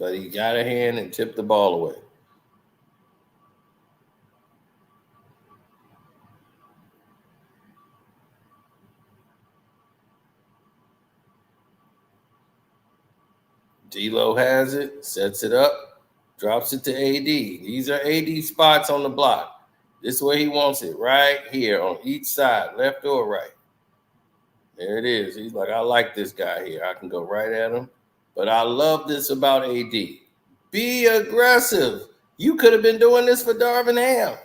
but he got a hand and tipped the ball away. D'Lo has it, sets it up, drops it to AD. These are AD spots on the block. This is where he wants it, right here on each side, left or right. There it is. He's like, I like this guy here. I can go right at him. But I love this about AD. Be aggressive. You could have been doing this for Darvin Ham.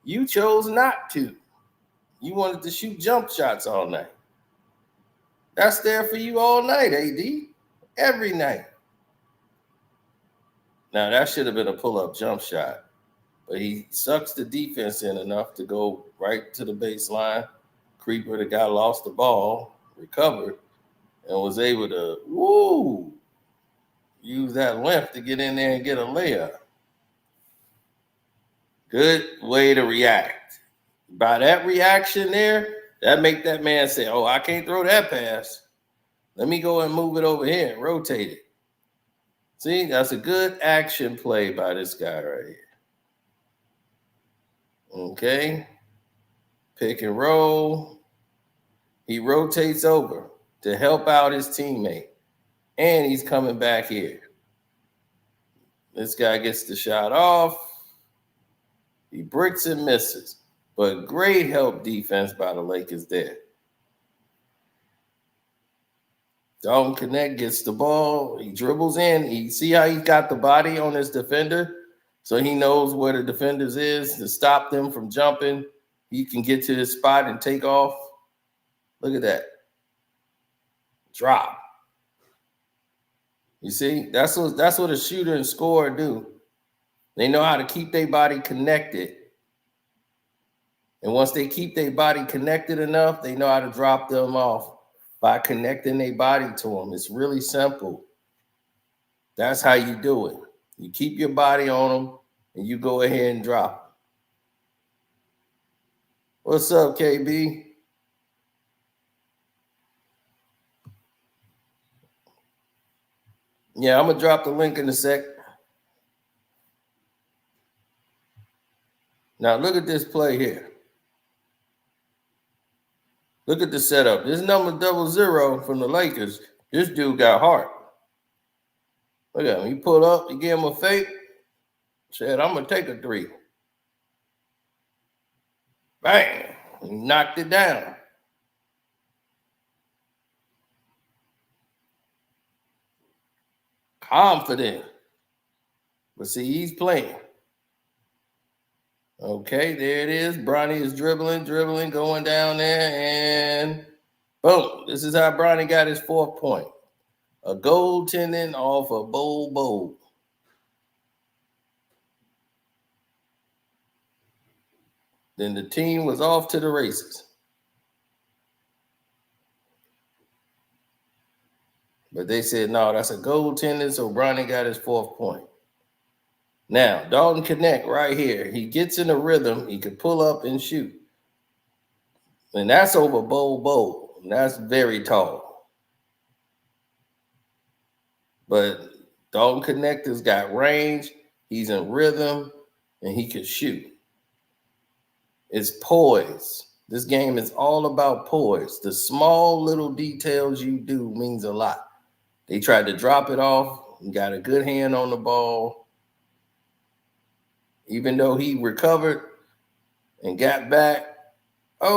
You chose not to. You wanted to shoot jump shots all night. That's there for you all night, AD. Every night. Now, that should have been a pull-up jump shot. But he sucks the defense in enough to go right to the baseline. Creeper, the guy lost the ball, recovered, and was able to, use that length to get in there and get a layup. Good way to react. By that reaction there, that make that man say, oh, I can't throw that pass. Let me go and move it over here and rotate it. See, that's a good action play by this guy right here. Okay. Pick and roll. He rotates over to help out his teammate. And he's coming back here. This guy gets the shot off. He bricks and misses. But great help defense by the Lakers there. Dalton Knecht gets the ball. He dribbles in. You see how he got the body on his defender? So he knows where the defenders is to stop them from jumping. He can get to his spot and take off. Look at that. Drop. You see? That's what a shooter and scorer do. They know how to keep their body connected. And once they keep their body connected enough, they know how to drop them off by connecting their body to them. It's really simple. That's how you do it. You keep your body on them, and you go ahead and drop them. What's up, KB? Yeah, I'm going to drop the link in a sec. Now, look at this play here. Look at the setup. This number 00 from the Lakers, this dude got heart. Look at him. He pulled up. He gave him a fake. Said, I'm going to take a three. Bang. He knocked it down. Confident. But see, he's playing. Okay, there it is. Bronny is dribbling, going down there, and boom. This is how Bronny got his 4th point. A goaltending off a bowl. Then the team was off to the races. But they said, no, that's a goaltending, so Bronny got his 4th point. Now, Dalton Knecht right here. He gets in a rhythm. He can pull up and shoot. And that's over bowl. And that's very tall. But Dalton Knecht has got range. He's in rhythm. And he can shoot. It's poise. This game is all about poise. The small little details you do means a lot. They tried to drop it off. He got a good hand on the ball. Even though he recovered and got back, that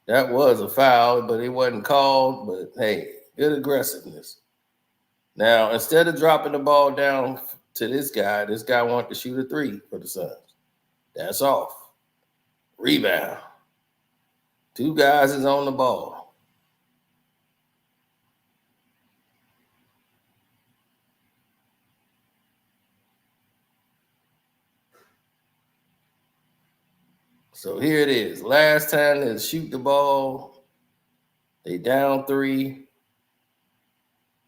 was a foul, but it wasn't called. But, hey, good aggressiveness. Now, instead of dropping the ball down to this guy wanted to shoot a three for the Suns. That's off. Rebound. 2 guys is on the ball. So here it is. Last time they shoot the ball. They down 3.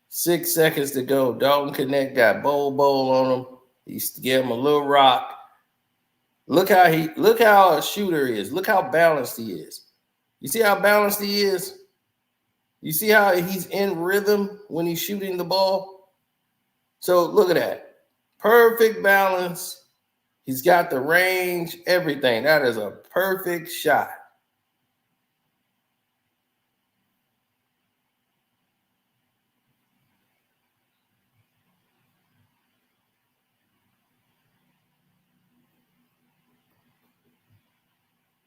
6 seconds to go. Dalton Knecht got bowl on him. He gave him a little rock. Look how a shooter is. Look how balanced he is. You see how balanced he is? You see how he's in rhythm when he's shooting the ball? So look at that. Perfect balance. He's got the range, everything. That is a perfect shot.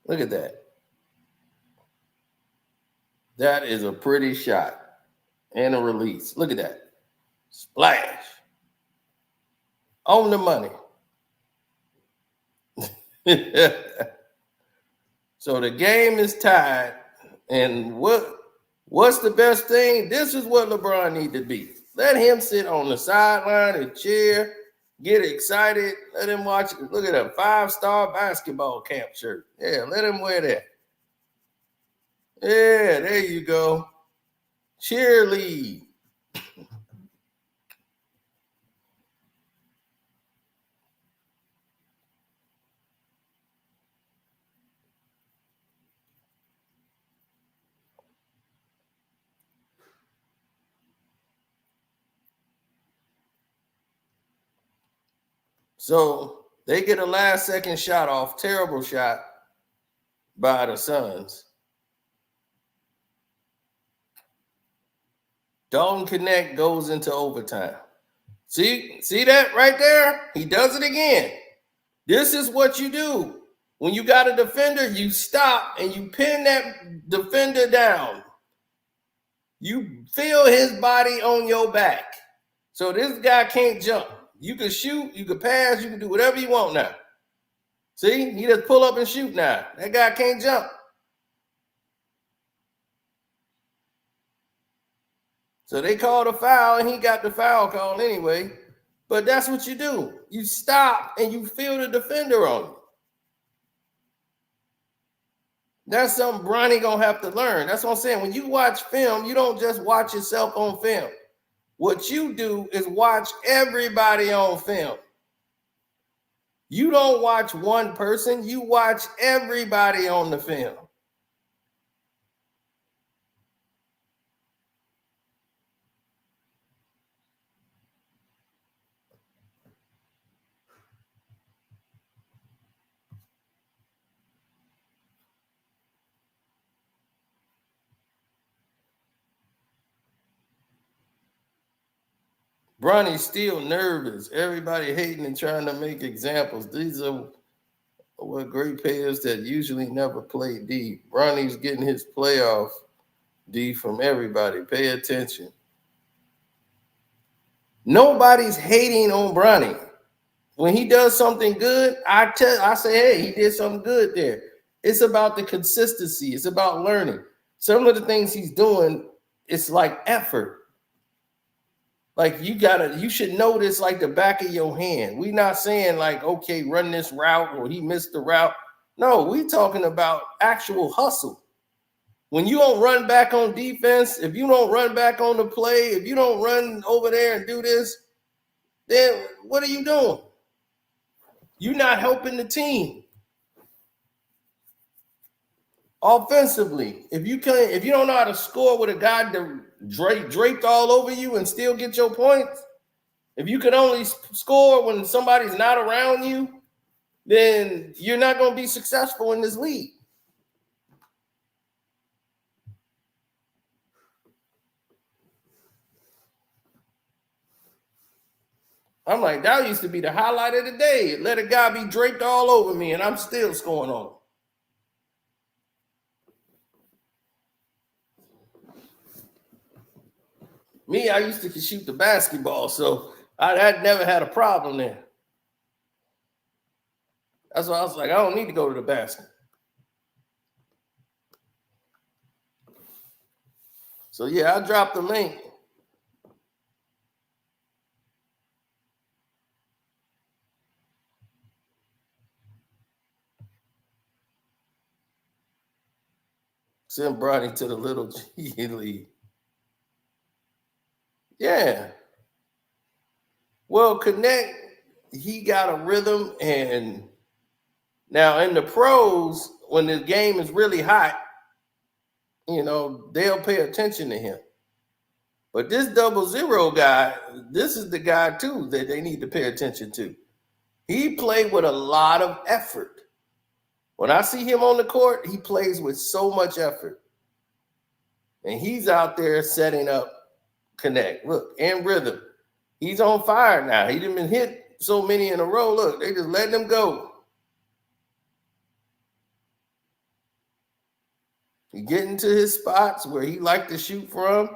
Look at that. That is a pretty shot and a release. Look at that. Splash. On the money. So the game is tied. And what's the best thing? This is what LeBron needs to be. Let him sit on the sideline and cheer, get excited. Let him watch. Look at a 5-star basketball camp shirt. Yeah, let him wear that. Yeah, there you go. Cheerlead. So they get a last-second shot off. Terrible shot by the Suns. Dalton Knecht goes into overtime. See that right there? He does it again. This is what you do. When you got a defender, you stop and you pin that defender down. You feel his body on your back. So this guy can't jump. You can shoot, you can pass, you can do whatever you want now. See, he just pull up and shoot now. That guy can't jump. So they called a foul, and he got the foul call anyway. But that's what you do. You stop, and you feel the defender on you. That's something Bronny going to have to learn. That's what I'm saying. When you watch film, you don't just watch yourself on film. What you do is watch everybody on film. You don't watch one person. You watch everybody on the film. Bronny's still nervous. Everybody hating and trying to make examples. These are what great players that usually never play D. Bronny's getting his playoff D from everybody. Pay attention. Nobody's hating on Bronny. When he does something good, I say, hey, he did something good there. It's about the consistency. It's about learning. Some of the things he's doing, it's like effort. Like you should know this like the back of your hand. We're not saying like, okay, run this route or he missed the route. No, we're talking about actual hustle. When you don't run back on defense, if you don't run back on the play, if you don't run over there and do this, then what are you doing? You're not helping the team. Offensively, if you don't know how to score with a guy draped all over you and still get your points, if you can only score when somebody's not around you, then you're not going to be successful in this league. I'm like, that used to be the highlight of the day. Let a guy be draped all over me and I'm still scoring on him. Me, I used to shoot the basketball, so I never had a problem there. That's why I was like, I don't need to go to the basket. So, yeah, I dropped the link. Send Bronny to the little G League. Yeah. Well, Knecht, he got a rhythm, and now in the pros, when the game is really hot, they'll pay attention to him. But this 00 guy, this is the guy too that they need to pay attention to. He played with a lot of effort. When I see him on the court, he plays with so much effort. And he's out there setting up Knecht. Look, and rhythm. He's on fire now. He didn't been hit so many in a row. Look, they just letting him go. He getting to his spots where he like to shoot from.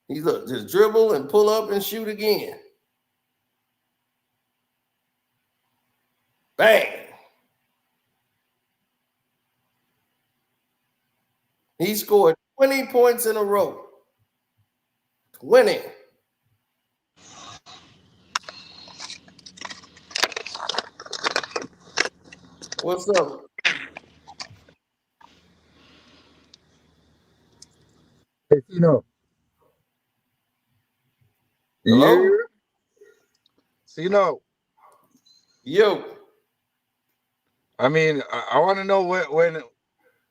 He look just dribble and pull up and shoot again. Bang. He scored 20 points in a row. 20. What's up? Hey, Sino. Hello? Yeah. Sino. Yo. I mean, I want to know when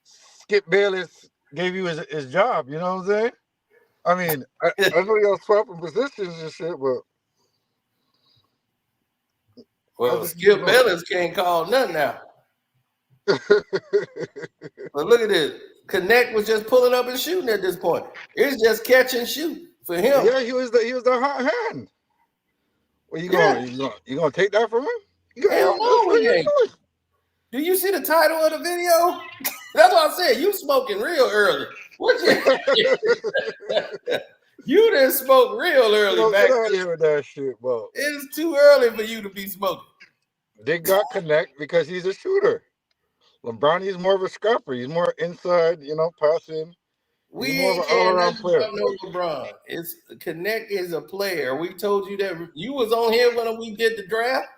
Skip Bayless gave you his job. You know what I'm saying? I mean, I know y'all swapping positions and shit, but Well, Skip Bayless can't call nothing out. But look at this. Knecht was just pulling up and shooting at this point. It's just catch and shoot for him. Yeah, he was the hot hand. Well, you gonna take that from him? Hell no, he ain't. Do you see the title of the video? That's what I said. You smoking real early. What you? You didn't smoke real early back then. Get out of here with that shit, bro. It's too early for you to be smoking. They got Knecht because he's a shooter. Bronny's more of a scrapper. He's more inside, passing. We ain't caring nothing about no LeBron. It's Knecht is a player. We told you that. You was on here when we did the draft.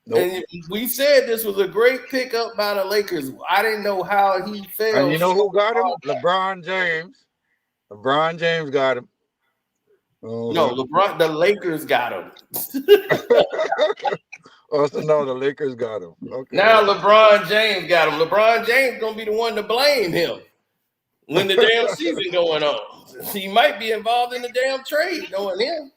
Nope. And we said this was a great pickup by the Lakers. I didn't know how he fell. And you know who got him? LeBron James. LeBron James got him. No, the Lakers got him. Oh, so no, the Lakers got him. Okay. Now LeBron James got him. LeBron James gonna be the one to blame him when the damn season going on. He might be involved in the damn trade, knowing him.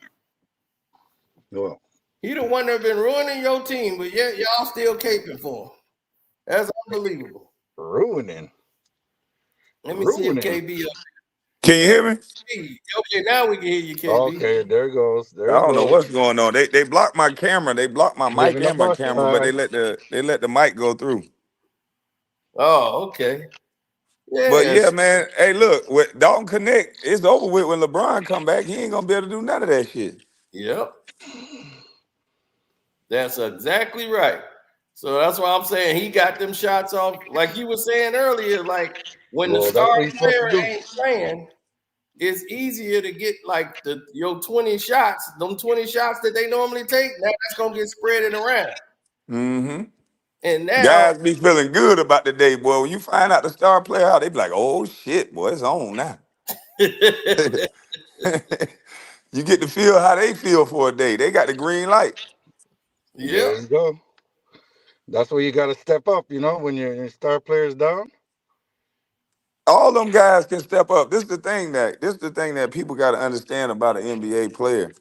Well, he the one that been ruining your team, but yet y'all still caping for him. That's unbelievable. Ruining. Let me see if KB. Can you hear me? Okay, now we can hear you, KB. Okay, there goes. I don't know what's going on. They blocked my camera. They blocked my mic and my camera, but they let the mic go through. Oh, okay. Yeah. But yeah, man. Hey, look, with Dalton Knecht, it's over with when LeBron come back. He ain't gonna be able to do none of that shit. Yep. That's exactly right. So that's why I'm saying he got them shots off, like you were saying earlier. Like when the star player ain't playing, it's easier to get like your 20 shots, them 20 shots that they normally take. Now that's gonna get spreaded around. Mm-hmm. And now guys be feeling good about the day, boy. When you find out the star player out, they be like, "Oh shit, boy, it's on now." You get to feel how they feel for a day. They got the green light. Yeah. There you go. That's where you got to step up, when your star player's down. All them guys can step up. This is the thing that people got to understand about an NBA player.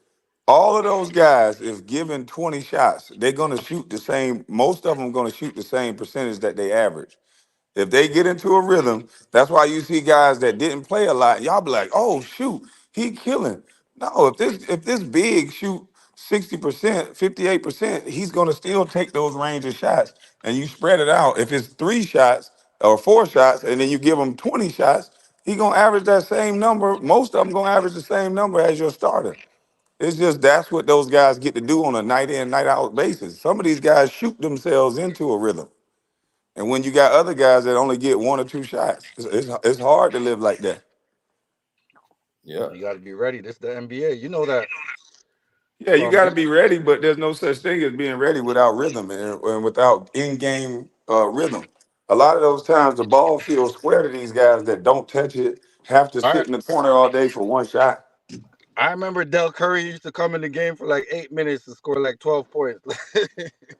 All of those guys, if given 20 shots, they're going to shoot the same. Most of them going to shoot the same percentage that they average. If they get into a rhythm, that's why you see guys that didn't play a lot. Y'all be like, "Oh shoot, he killing." No, if this big shoot 60%, 58%, he's gonna still take those range of shots. And you spread it out. If it's 3 shots or 4 shots, and then you give him 20 shots, he gonna average that same number. Most of them gonna average the same number as your starter. It's just that's what those guys get to do on a night in, night out basis. Some of these guys shoot themselves into a rhythm. And when you got other guys that only get 1 or 2 shots, it's hard to live like that. Yeah, you got to be ready. This is the NBA. You know that. Yeah, you got to be ready, but there's no such thing as being ready without rhythm and without in-game rhythm. A lot of those times, the ball feels square to these guys that don't touch it, have to sit in the corner all day for 1 shot. I remember Del Curry used to come in the game for like 8 minutes and score like 12 points.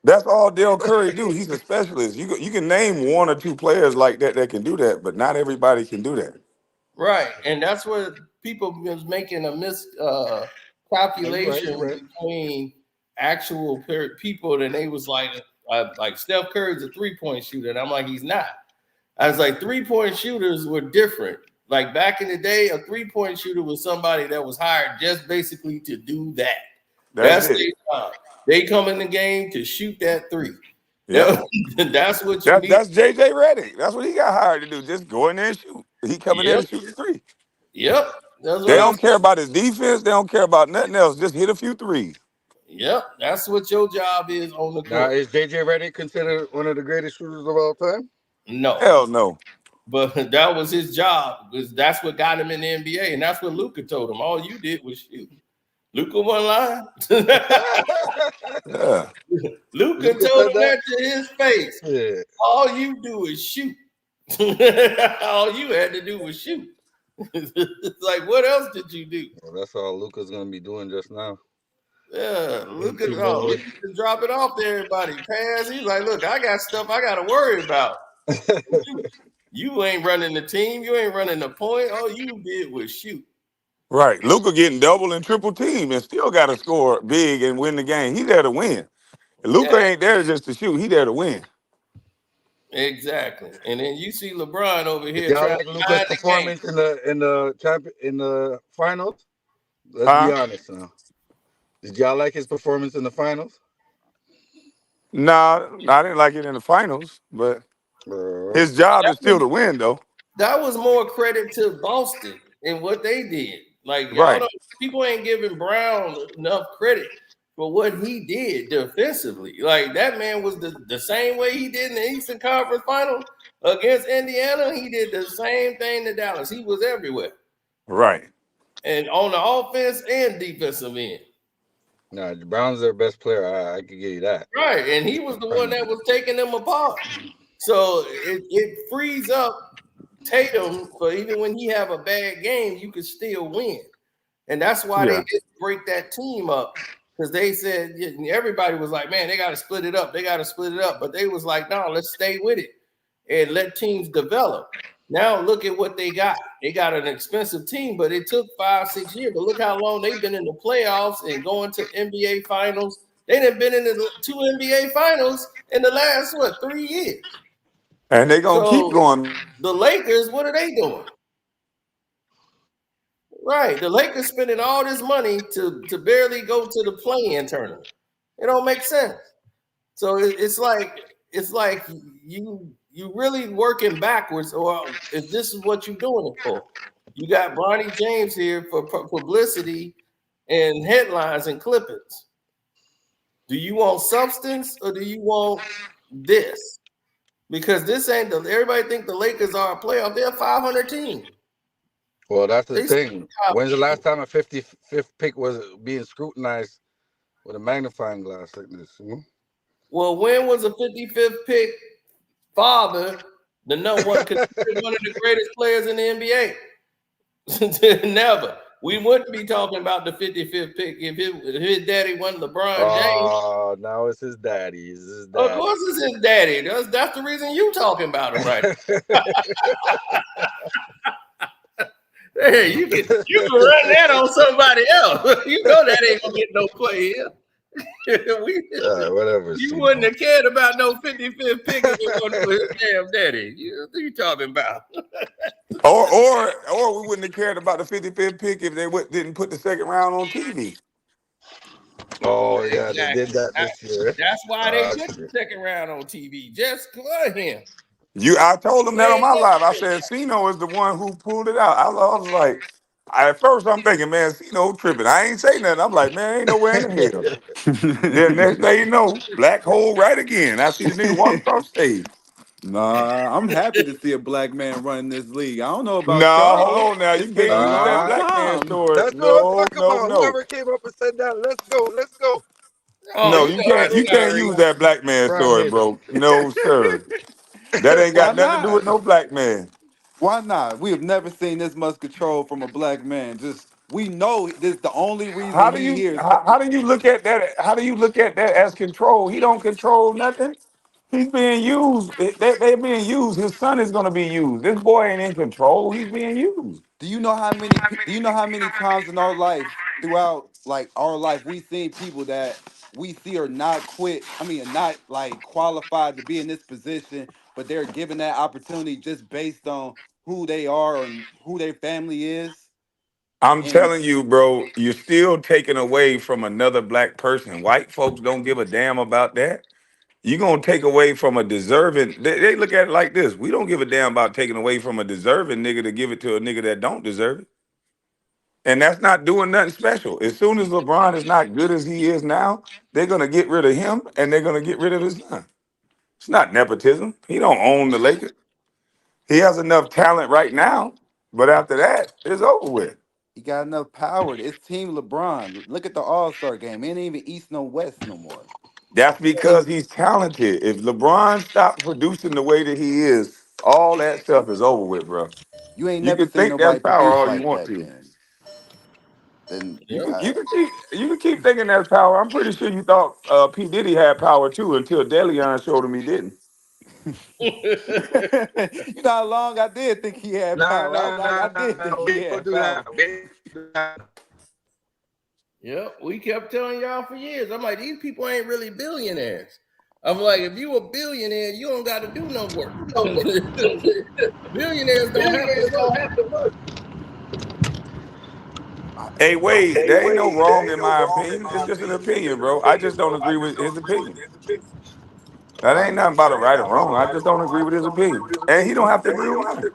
That's all Del Curry do. He's a specialist. You can name 1 or 2 players like that can do that, but not everybody can do that. Right, and that's where people was making a calculation between actual people, and they was like Steph Curry's a 3-point shooter, and I'm like, he's not. I was like, 3-point shooters were different. Like back in the day, a 3-point shooter was somebody that was hired just basically to do that. That's their job. They come in the game to shoot that 3. Yep. That's what you need. That's JJ Redick. That's what he got hired to do. Just go in there and shoot. He come in there Yep, to shoot the three. yep. That's They what I'm don't care saying. about his defense. They don't care about nothing else. Just hit a few threes. Yep, that's what your job is on the Now, court. is JJ Redick considered one of the greatest shooters of all time? No, Hell no. but that was his job because that's what got him in the NBA, and that's what Luca told him. All you did was shoot. Luca won line. Yeah. Luca Luka told said him that? that to his face. Yeah. All you do is shoot. All you had to do was shoot. It's like, what else did you do? Well, that's all Luka's going to be doing just now. Yeah, In look at 2 more Luca just drop it off to everybody. Pass. He's like, look, I got stuff I got to worry about. You ain't running the team. You ain't running the point. All you did was shoot. Right. Luca getting double and triple team and still got to score big and win the game. He there to win. Luca Yeah, ain't there just to shoot. He there to win. exactly. And then you see LeBron over Did here y'all trying like to Luka's hide the game. performance in the finals? Let's be Huh? honest now. Did y'all like his performance in the finals? Nah, I didn't like it in the finals, but Uh, his job That is still was to win, though. that was more credit to Boston and what they did. Like y'all Right. don't people ain't giving Brown enough credit for what he did defensively. Like that man was the same way he did in the Eastern Conference Final against Indiana. He did the same thing to Dallas. He was everywhere. Right. And on the offense and defensive end. nah, Brown's their best player. I can give you that. Right. And he was the one that was taking them apart. So it frees up Tatum for even when he have a bad game, you could still win. And that's why they Yeah. did break that team up because they said everybody was like, man, they got to split it up. They got to split it up. But they was like, no, let's stay with it and let teams develop. Now look at what they got. They got an expensive team, but it took 5-6 years. But look how long they've been in the playoffs and going to NBA finals. They done been in the 2 NBA finals in the last 3 years. And they going to keep So going. the Lakers, what are they doing? Right. The Lakers spending all this money to barely go to the play-in tournament. It don't make sense. So it's like you really working backwards, or is this is what you're doing it for? You got Bronny James here for publicity and headlines and clippings. Do you want substance or do you want this? Because this ain't everybody think the Lakers are a playoff. They're a 500 team. Well, that's the They thing. When's the last time a 55th pick was being scrutinized with a magnifying glass like this? Well, when was a 55th pick father the number one considered one of the greatest players in the NBA? Never. We wouldn't be talking about the 55th pick if his daddy wasn't LeBron James. Oh, now it's his daddy. It's his Of daddy. course, it's his daddy. That's the reason you talking about him, right? Hey, you can run that on somebody else. You know that ain't gonna get no play here. Whatever. You wouldn't have cared about no 55th pick if it wasn't for his damn daddy. What you talking about? Or we wouldn't have cared about the 55th pick if they didn't put the second round on TV. Oh, yeah, Exactly. they did that this year. That's why they put the second round on TV. Just come on here. I told them that on my live. I said Cino is the one who pulled it out. I was like, at first I'm thinking, man, Cino tripping. I ain't say nothing. I'm like, man, ain't nowhere in the hell. Then next thing you know, black hole right again. I see the nigga walk across stage. Nah, I'm happy to see a black man running this league. I don't know about Nah, hold y'all. on now. It's You been can't a use that long black man time. story. That's what I'm No, talking no, about. no. Whoever came up and said that, let's go, let's go. Oh, No, you you know can't. that's You can't Kyrie. use that black man Brown story, hater. bro. No, sir. That ain't Why got nothing to do not? with no black man. Why not? We have never seen this much control from a black man. Just we know this the only reason How do he you here is how do you look at that? How do you look at that as control? He don't control nothing. He's being used. They're being used. His son is going to be used. This boy ain't in control. He's being used. do you know how many do you know how many times in our life throughout like our life we seen people that we see are not quit I mean are not like qualified to be in this position, but they're given that opportunity just based on who they are and who their family is. I'm And telling you, bro, you're still taking away from another black person. White folks don't give a damn about that. you're gonna take away from a deserving. They look at it like this: we don't give a damn about taking away from a deserving nigga to give it to a nigga that don't deserve it, and that's not doing nothing special. As soon as LeBron is not good as he is now, they're gonna get rid of him and they're gonna get rid of his son. It's not nepotism. He don't own the Lakers. He has enough talent right now, but after that, it's over with. He got enough power. It's Team LeBron. Look at the All Star game. It ain't even East no West no more. That's because he's talented. If LeBron stopped producing the way that he is, all that stuff is over with, bro. You ain't You never can seen think that's nobody power produce all you like want that. to. Then You Yep. can you can keep thinking that's power. I'm pretty sure you thought P Diddy had power too until Deleon showed him he didn't. you know how long I did think he had Nah, power. I was nah, like, I nah, did nah. think We he ain't gonna had do power. that. We ain't gonna do that. Yep, we kept telling y'all for years. I'm like, these people ain't really billionaires. I'm like, if you a billionaire, you don't got to do no work. Billionaires don't have to work. Hey Wade, there ain't no wrong in my opinion. It's just an opinion, bro. I just don't agree with his opinion. That ain't I, nothing about a right or wrong. I just don't agree with his opinion, and he don't have to agree with mine.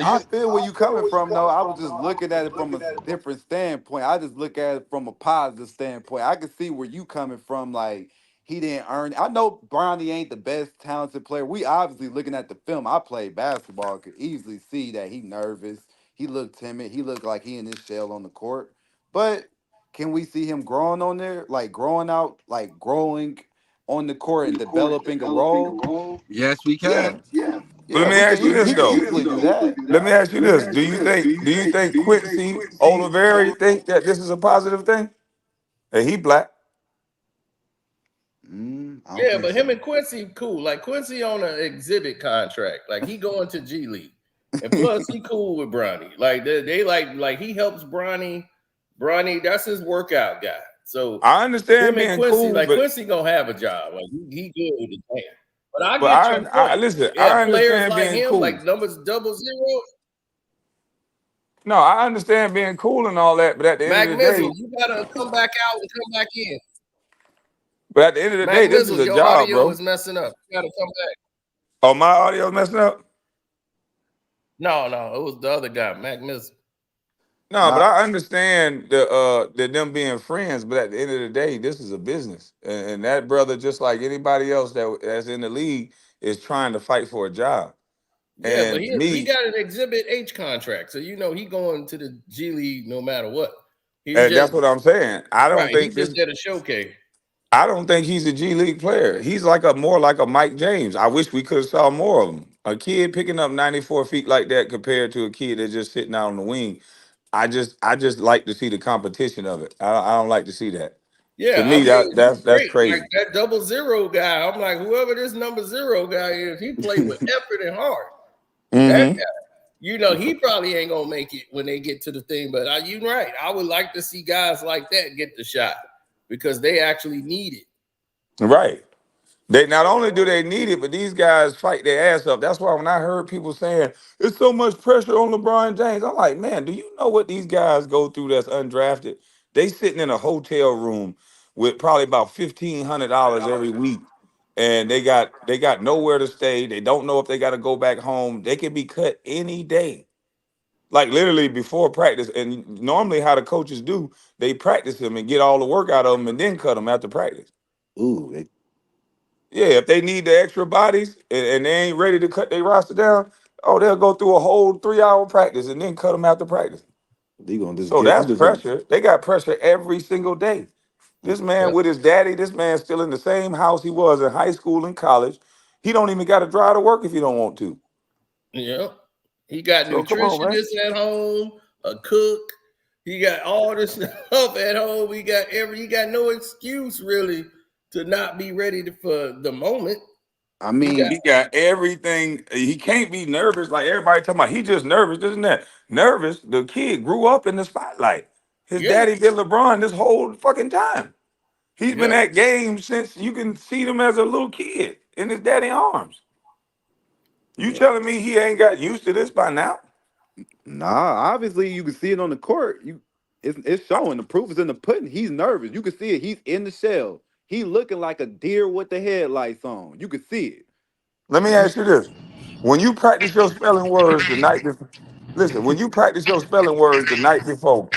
I feel where you coming from though. I was just looking at it from a different standpoint. I just look at it from a positive standpoint. I can see where you coming from. Like he didn't earn. I know Bronny ain't the best talented player. We obviously looking at the film. I played basketball. Could easily see that he nervous. He looked timid. He looked like he in his shell on the court. But can we see him growing on there? Like growing out, like growing on the court and developing a role? Yes, we can. Let Yeah, me we can. ask you this He can though. easily do that. Let me ask you this: Do you think Quincy Oliveri think that this is a positive thing? That he black? I don't Yeah, think but him so. and Quincy cool. Like Quincy on an exhibit contract. Like he going to G League, and plus he cool with Bronny. Like they like he helps Bronny. Bronny, that's his workout guy. So I understand him and being Quincy, cool, like but Quincy gonna have a job. Like he good with his hand. But I but get your I point. listen. Yeah, I players understand like being him, cool. like numbers 00. No, I understand being cool and all that, but at the end of Mac the Mizzle, day, you gotta come back out and come back in. Mac this is Mizzle, a your job, audio bro. is messing up. You gotta come back. Oh, my audio messing up. No, it was the other guy, Mac Mizzle. No, but Nah, I understand the them being friends, but at the end of the day, this is a business, and that brother, just like anybody else that's in the league, is trying to fight for a job. Yeah, but And he me, got an Exhibit H contract, so you know he going to the G League no matter what. He's and that's just what I'm saying. right. He just did a showcase. I don't think he's a G League player. He's like a more like a Mike James. I wish we could have saw more of him. A kid picking up 94 feet like that compared to a kid that's just sitting out on the wing. I just like to see the competition of it. I don't like to see that. To Yeah, I me, mean that's great. Like crazy. that 00 guy. I'm like, whoever this number 0 guy is, he played with effort and heart. That Hmm. guy, you know, he probably ain't gonna make it when they get to the thing. But you're right. I would like to see guys like that get the shot because they actually need it. Right. They not only do they need it, but these guys fight their ass up. That's why when I heard people saying it's so much pressure on LeBron James, I'm like, man, do you know what these guys go through that's undrafted? They sitting in a hotel room with probably about $1,500 every week, and they got nowhere to stay. They don't know if they got to go back home. They can be cut any day, like literally before practice. And normally, how the coaches do, they practice them and get all the work out of them, and then cut them after practice. ooh, Yeah, if they need the extra bodies and they ain't ready to cut their roster down, oh, they'll go through a whole 3 hour practice and then cut them after practice. they gonna just So get. I'm that's just gonna. pressure. They got pressure every single day. This man Yep. with his daddy, this man still in the same house he was in high school and college. He don't even got to drive to work if he don't want to. Yep. He got So come on, man. nutritionists at home, a cook. He got all this stuff at home. He got no excuse really to not be ready for the moment. I He got mean, He got everything. He can't be nervous like everybody talking about. He just nervous, this and that. Nervous. The kid grew up in the spotlight. His yeah, daddy been LeBron this whole fucking time. He's been yep, at games since you can see him as a little kid in his daddy arms. You yep, telling me he ain't got used to this by now? nah. Obviously, you can see it on the court. It's showing. The proof is in the pudding. He's nervous. You can see it. He's in the shell. he looking like a deer with the headlights on. You could see it. Let me ask you this: when you practice your spelling words the night before, listen. When you practice your spelling words the night before,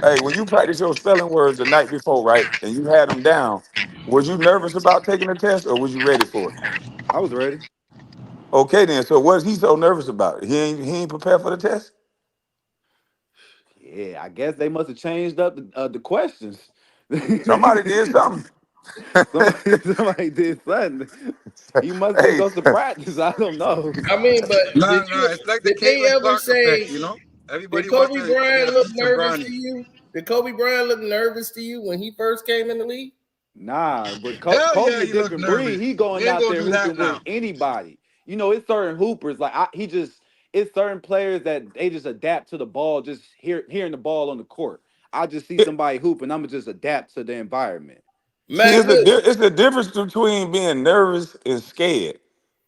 hey, when you practice your spelling words the night before, right, and you had them down, was you nervous about taking the test, or was you ready for it? I was ready. Okay, then. So what's he so nervous about? He ain't prepared for the test. Yeah, I guess they must have changed up the questions. Somebody did something. somebody did something. He must didn't Hey, go to practice. I don't know. I mean, but Nah, nah. It's like the did they Caitlin ever Clark effect, say you know. did Everybody wants Kobe to get Bryant a look piece of nervous Bronny. to you? Did Kobe Bryant look nervous to you when he first came in the league? Nah, but Hell Kobe yeah, a he looked different breed. nervous. He We going ain't out gonna there do that hooping with now. anybody. You know, it's certain hoopers like he just it's certain players that they just adapt to the ball, just hearing the ball on the court. I just see somebody hooping, I'ma just adapt to the environment. see, Mac Miller. it's the difference between being nervous and scared.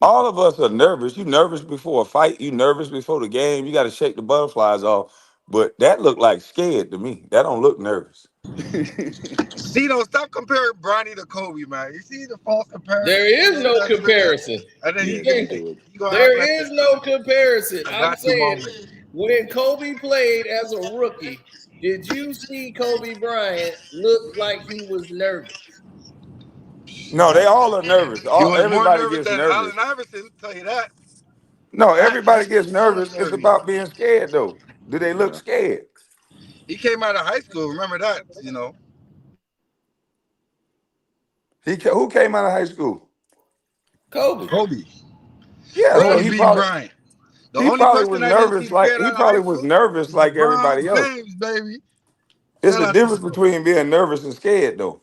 All of us are nervous. You nervous before a fight. You nervous before the game. You got to shake the butterflies off. But that looked like scared to me. That don't look nervous. See, don't stop comparing Bronny to Kobe, man. You see the false There comparison, is man. no That's real. comparison. And then You Yeah, you don't can't. do it. you gonna act like There is no comparison. I I'm got you saying moment. when Kobe played as a rookie, did you see Kobe Bryant look like he was nervous? No, they all are nervous. He All was more everybody nervous gets than nervous. Allen Iverson. Tell you that. No, That everybody gets shit more nervous. It's nervy. about being scared, though. Do they look Yeah. scared? He came out of high school. Remember that? You know, Who came out of high school? Kobe. Kobe. Yeah, so Kobe beat Bryant. The he only probably person was I didn't see nervous. Like scared he out of high probably was school nervous was like everybody LeBron else. James, baby. It's Shout the out to difference between being nervous and scared, though.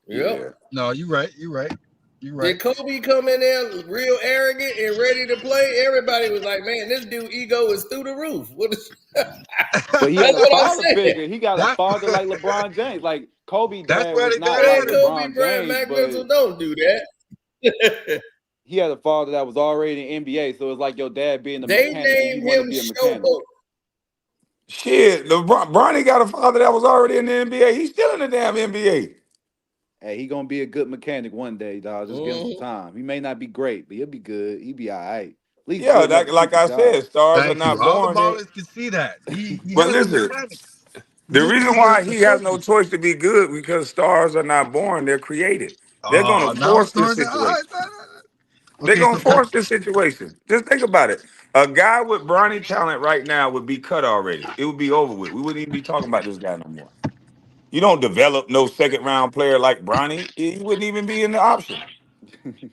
Yep. Yeah. No, you right. You right. You right. Did Kobe come in there real arrogant and ready to play? Everybody was like, "Man, this dude ego is through the roof." What is? But he had That's a what I'm father saying. figure. He got a that father like LeBron James. Like Kobe that's dad where was they not got Man, like on him. Kobe LeBron Bryant, James, Mac but Mitchell, don't do that. he had a father that was already in NBA. So it's like your dad being a They mechanic and you named want to him be a mechanic. Showboat. Shit, Bronny got a father that was already in the NBA. He's still in the damn NBA. Hey, he gonna be a good mechanic one day, dog. Just give him some Mhm. time. He may not be great, but he'll be good. He'll be all right. At least Yeah, good enough to like keep a I said, job. stars are Thank you. not All the born in. ballers can see that. He But has the listen, mechanics. He the just reason needs why the he has no coaching. choice to be good because stars are not born; they're created. They're going Oh, to now force this stars. All right, situation. They're okay, going so to force this situation. Just think about it. A guy with Bronny talent right now would be cut already. It would be over with. We wouldn't even be talking about this guy no more. You don't develop no second round player like Bronny. He wouldn't even be in the option.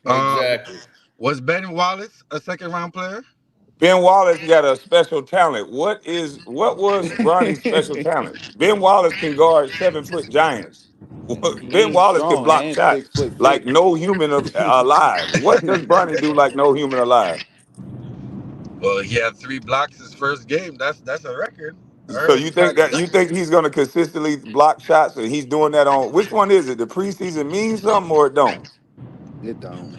uh, Exactly. was Ben Wallace a second round player? Ben Wallace got a special talent. What was Bronny's special talent? Ben Wallace can guard 7 foot giants. He Ben ain't Wallace can strong block and shots 6'6". like no human alive. What does Bronny do like no human alive? Well, he had 3 blocks his first game. That's a record. I So heard you he tried think to that dunk you it. think he's going to consistently block shots and he's doing that on which one is it? The preseason means something or it don't? It don't.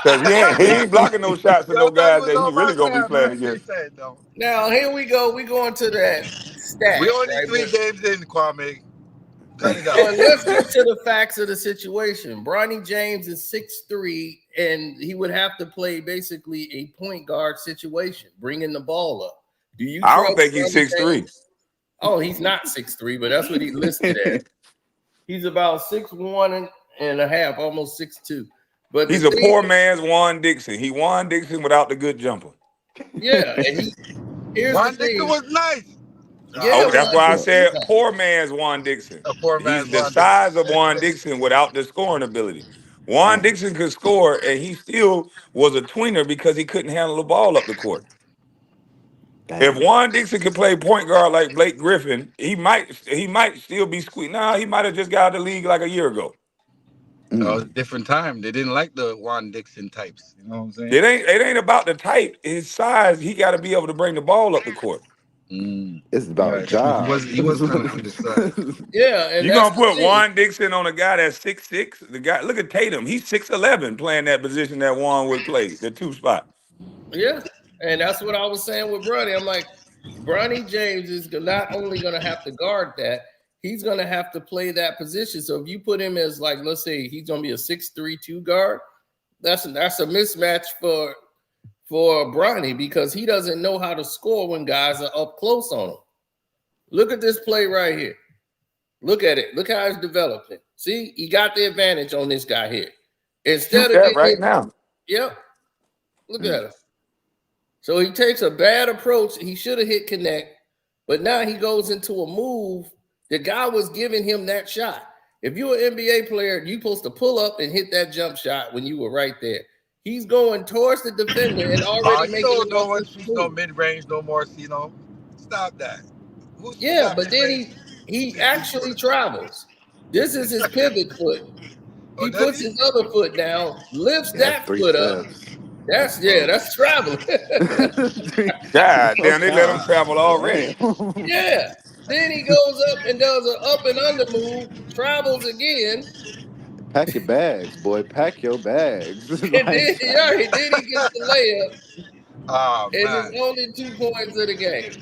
Because he ain't blocking no shots for Yeah, I no thought he guys was that he on my really gonna be side, playing man. They against. said no. Now here we go. We going to that We stats, only right? 3 games in, Kwame. Cut it out. But let's get to the facts of the situation. Bronny James is 6'3", and he would have to play basically a point guard situation, bringing the ball up. Do you I don't trust think he's Bronny 6'3". James? Oh, he's not 6'3", but that's what he listed as. He's about 6'1" and a half, almost 6'2". But the He's a thing, poor man's Juan Dixon. He Juan Dixon without the good jumper. yeah, and here's the Juan Dixon thing. was nice. Yeah, Oh, Oh, that's Juan why I Dixon is said nice. poor man's Juan Dixon. a poor He's man's the Juan Dixon. size of Juan Dixon without the scoring ability. Juan Man, Dixon could score, and he still was a tweener because he couldn't handle the ball up the court. If damn. Juan Dixon could play point guard like Blake Griffin, he might still be squeezed. Nah, he might have just got out of the league like a year ago. It was a Mm. different time. They didn't like the Juan Dixon types. You know what I'm saying? It ain't about the type. His size, he got to be able to bring the ball up the court. Mm. It's All about a right, true. He job. was he was kind of undersized. Yeah, and You that's gonna the put thing. Juan Dixon on a guy that's 6'6"? The guy, look at Tatum. He's 6'11" playing that position that Juan would play, the 2 spot. Yeah, and that's what I was saying with Bronny. I'm like, Bronny James is not only going to have to guard that, he's going to have to play that position. So if you put him as, like, let's say he's going to be a 6'3" 2 guard, that's a mismatch for Bronny, because he doesn't know how to score when guys are up close on him. Look at this play right here. Look at it. Look how it's developing. See, he got the advantage on this guy here. Instead Shoot of that right now. Yep. Look at him. So he takes a bad approach. He should have hit Knecht, but now he goes into a move. The guy was giving him that shot. If you're an NBA player, you're supposed to pull up and hit that jump shot when you were right there. He's going towards the defender and already You making don't an want to offensive shoot no move. mid-range no more, Cino. Stop that. Who's Yeah, got but then mid-range? he actually travels. This is his pivot foot. He does puts he? his other foot down, lifts Yeah, that 3 foot up. steps. That's traveling. God No damn, they let him count. travel already. Damn. Yeah. Then he goes up and does an up and under move, travels again, Pack your bags, boy. Pack your bags. and Like, then he gets the layup, Oh, and man. it's only 2 points of the game.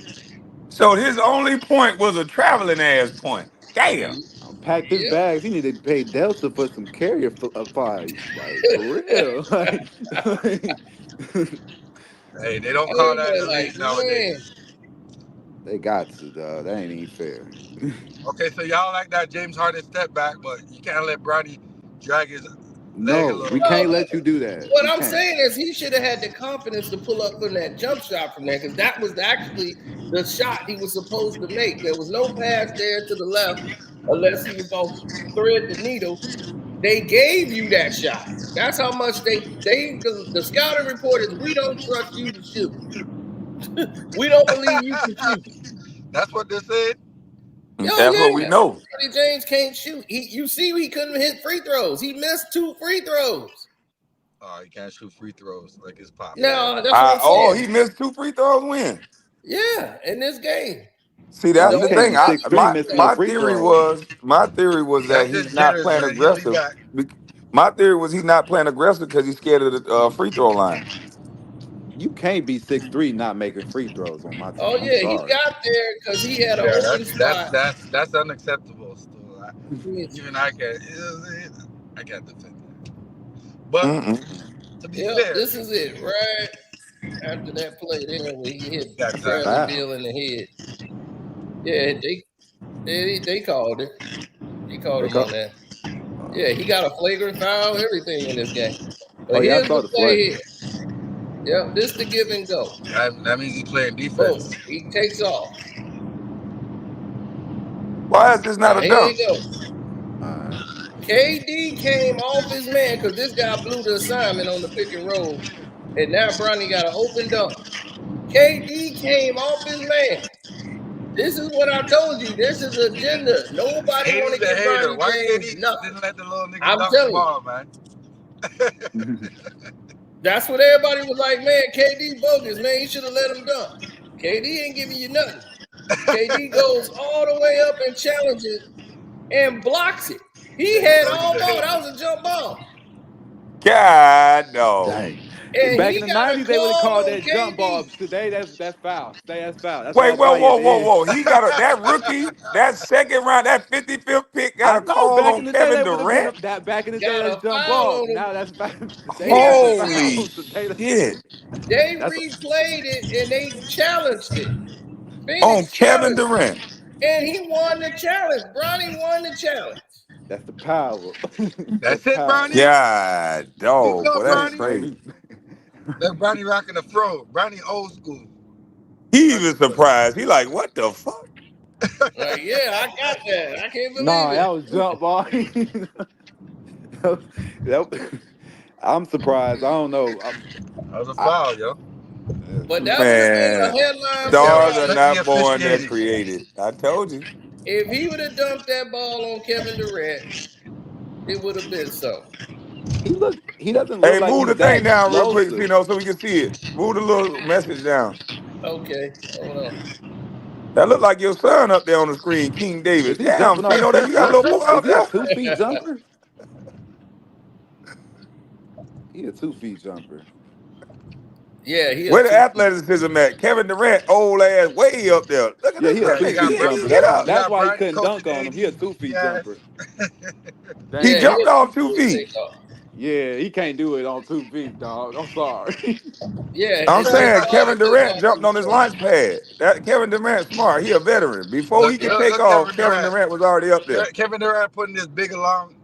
So his only point was a traveling ass point. Damn. pack his Yep. bags. He need to pay Delta for some carrier flies. Like, for real. Like, Hey, they don't I call was that in the like, league man, nowadays. they got to, dog. That ain't even fair. Okay, so y'all like that James Harden step back, but you can't let Bronny drag his leg a No, little we bit. no, can't let you do that. what We I'm can't. saying is he should have had the confidence to pull up from that jump shot from there, because that was actually the shot he was supposed to make. There was no pass there to the left unless he was going to thread the needle. They gave you that shot. That's how much the scouting report is, we don't trust you to shoot. We don't believe you can shoot. That's what they said. Oh That's what we yeah. know. Bronny James can't shoot. You see he couldn't hit free throws. He missed 2 free throws. Oh, he can't shoot free throws like his pop. Yeah. No, that's what I'm He saying. missed 2 free throws when. Yeah, in this game. See, He's that's the You the can't only thing. be I 6'3" one missing no my free theory throws. was that That's he's just not jitters, playing man. He'll be aggressive. back. My theory was he's not playing aggressive because he's scared of the free throw line. You can't be 6'3" not making free throws on my Oh team. I'm yeah, he sorry. got there because he had an Yeah, open spot. that's unacceptable. Still, Yep, even I can't defend that. But Mm-mm. to be fair, this is it. Right after that play there where he hit got That's a time. Bradley foul. Beal in the head. Yeah, they called it. He called They him on call. that. Yeah, he got a flagrant foul, everything in this game. Oh But yeah, I here's saw the the play flag. here. Yep, this the give and go. That means he's playing Boom. defense. He takes off. Why is this not Now a here dunk? you go. All right. KD came off his man because this guy blew the assignment on the pick and roll. And now Bronny got an open dunk. KD came off his man. This is what I told you. This is agenda. Nobody want KD's to the give hater. Bronny Why James KD nothing. didn't let the little nigga I'm dunk the telling you. ball, man? That's what everybody was like, man, KD bogus, man. You should have let him dunk. KD ain't giving you nothing. KD goes all the way up and challenges and blocks it. He There you had go. He's all a ball. hater. That was a jump ball. God no. Dang. And Back in he the got a 90s, they would have call called on that jump ball. KD. Today, that's foul. Today, that's foul. That's why Wait, I whoa, buy you at whoa, the whoa, end. whoa. He got that rookie, that second round, that 55th pick got I a know. call Back on in the day, Kevin they would have been Durant. that. Back in the day, Got that's a jump foul ball. on him. Now that's foul. Today, Here's that's the Holy thing. foul. Today, shit. They that's replayed it and they challenged it. On Phoenix Kevin challenged Durant. it. And he won the challenge. Bronny won the challenge. that's the power. That's That's it, power. Bronny. God, You dog. go, Boy, that's Bronny. crazy. Let Bronny rocking the fro. Bronny old school. He That's even funny. surprised. He like, what the fuck? Like, yeah, I got that. I can't believe Nah, that it. was jump ball. I'm surprised. I don't know. That was a I, foul, yo. But two that would have been Man, a headline Yeah, stars are play respect the not born, they're officiating. created. I told you. if he would have dunked that ball on Kevin Durant. It would have been so. he doesn't look Hey, like move the he's thing that down real quick, explosive. Pino, so we can see it. Move the little message down. Okay, hold on. That look like your son up there on the screen, King Is David. he Damn, jumping off? Pino, you got a little boy Is up he a there? 2 feet jumper? He a 2 feet jumper. Yeah, he a Where the 2 feet. athleticism at? Kevin Durant, old ass, way up there. Look at Yeah, this he a Yeah, guy. you two He got feet can't Bron, even jumper. get That's up. you that's got why he Bronny couldn't dunk coaching on him. He a AD, 2 feet yes. jumper. He Yeah, he Damn. jumped a off 2 2 foot feet. takeoff. Yeah, he can't do it on 2 feet, dog. I'm sorry. Yeah, I'm it's his saying body Kevin getting Durant off jumped too on his soon. launch pad. That Kevin Durant smart. He a veteran. Before he Look, could Yep. take look, off, Kevin Kevin Durant. Durant was already up there. Kevin Durant putting this big long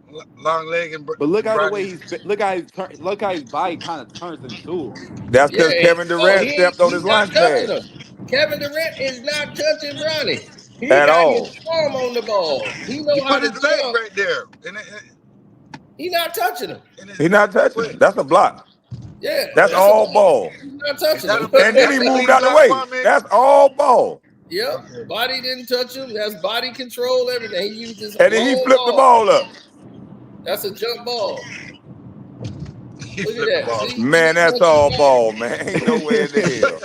leg in But look in how the way Bronny's. he's look how he's look how his body kind of turns into him. That's Yeah, because Kevin no, Durant stepped on his he's not launch touching pad him. Kevin Durant is not touching Bronny. He at got his all. arm on the ball. He He know how put to his leg jump. right there He not touching him. He not in his touching way. him. That's a block. Yeah, That's that's a all block. ball. He's not touching him. And then he That's a moved clean out the block, way. Kwame. That's all ball. Yep. Okay. Body didn't touch him. That's body control, everything. He used his And then he whole flipped the ball. ball up. That's a jump ball. He Look at flipped the that. ball. See, he Man, didn't that's touch the all ball. ball, man. Ain't no way in the hell.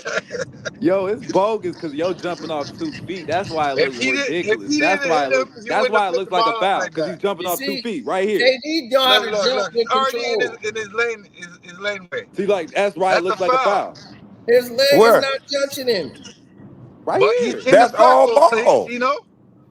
Yo, it's bogus because yo jumping off 2 feet. That's why it If looks he did, if ridiculous. he That's didn't why hit it him, look. he That's wouldn't have why it flipped looks the like a ball up foul like because he's that. jumping You off two see, feet right here. KD know how Look, to look, jump look. with Already control. in his lane, his laneway. See, like that's why it That's a looks like a foul. foul His leg is Where? not touching him. right But he's here. in the That's all circle, see, ball. you know?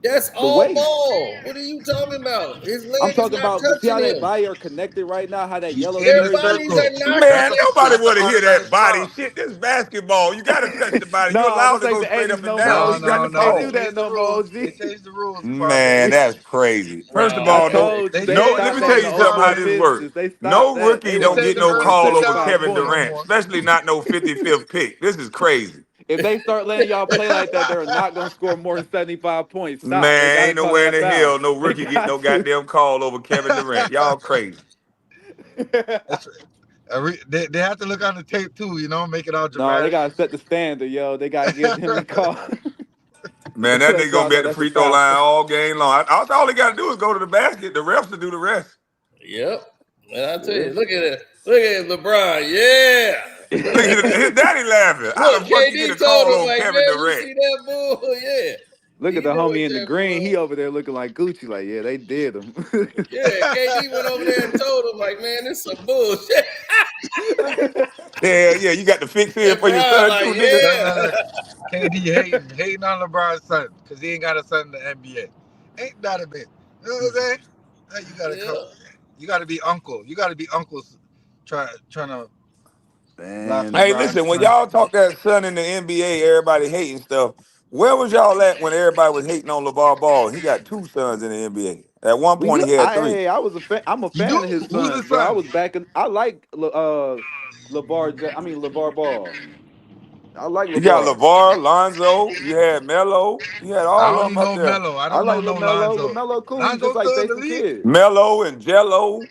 That's The all waist. ball. What are you talking about? His I'm leg is talking not about. See touching how they him. body are connected right now. How that He's yellow in the Their jersey. bodies circle. are not Man, touching nobody him. That's an want to hear automatic that body foul. shit. This basketball. You got to touch the body. You No, allowed this to ain't go the straight up '80s and no more. down. No, You OG, got no, the you no. can't They do ball. that changed the no more. rules. They OG. changed the rules, Man, Kwame. that's crazy. First of Nah, I all, man. no, told you They they no. changed Let the me stopped tell that in rules, the you something how Oklahoma this Kwame. works. Pistons. They stopped No that. rookie They They don't wasn't get changed the no scoring rules. They call ain't over got 75 Kevin rookies points. no Durant, more. especially not no 55th pick. This is crazy. If they start letting y'all play like that, they're not gonna score more than 75 points. Stop. They Man, gotta ain't call nowhere in that the foul. hell no They rookie get got no to. goddamn call over Kevin Durant. Y'all crazy. That's, they have to look on the tape too, you know, make it all No, they dramatic. gotta set the standard, yo. They gotta give him the call. Man, that Let nigga gonna y'all be know at the that's a free throw foul. line all game long. All he gotta do is go to the basket. The refs will do the rest. Yep. And I tell Yeah. you, look at it. Look at LeBron. Yeah. Look at his daddy laughing. How Look, the fuck you get a KD told call him, on like, Kevin man, you Durant? see that bull? Yeah. Look at He the knew homie what in the that green. He was. over there looking like Gucci. Like, yeah, they did him. Yeah, KD went over there and told him, like, man, this is some bullshit. Yeah, yeah, you got to fix it And for your Bron, son like, too, nigga. Look, yeah. look, look. KD hating on LeBron's son because he ain't got a son in the NBA. Ain't that a bit? You know what I'm saying? You gotta Yeah. come. You gotta be uncle. You gotta be uncles. Trying to block Man, Hey, LeBron's listen, when son. y'all talk that son in the NBA, everybody hating stuff. Where was y'all at when everybody was hating on LeVar Ball? He got two sons in the NBA. At one point, he had three. I was a fan. I'm a You do? fan of his Who's sons, the bro. I son? was back in. I like LeVar Ball. I like You got LeVar. LeVar, Lonzo, you had Melo, you had I all of only them up know there. Melo. I I don't like know no Lamelo. Lonzo. Lamelo cool. He just Lonzo's like still in the Jason league. Kidd. Melo and Jello.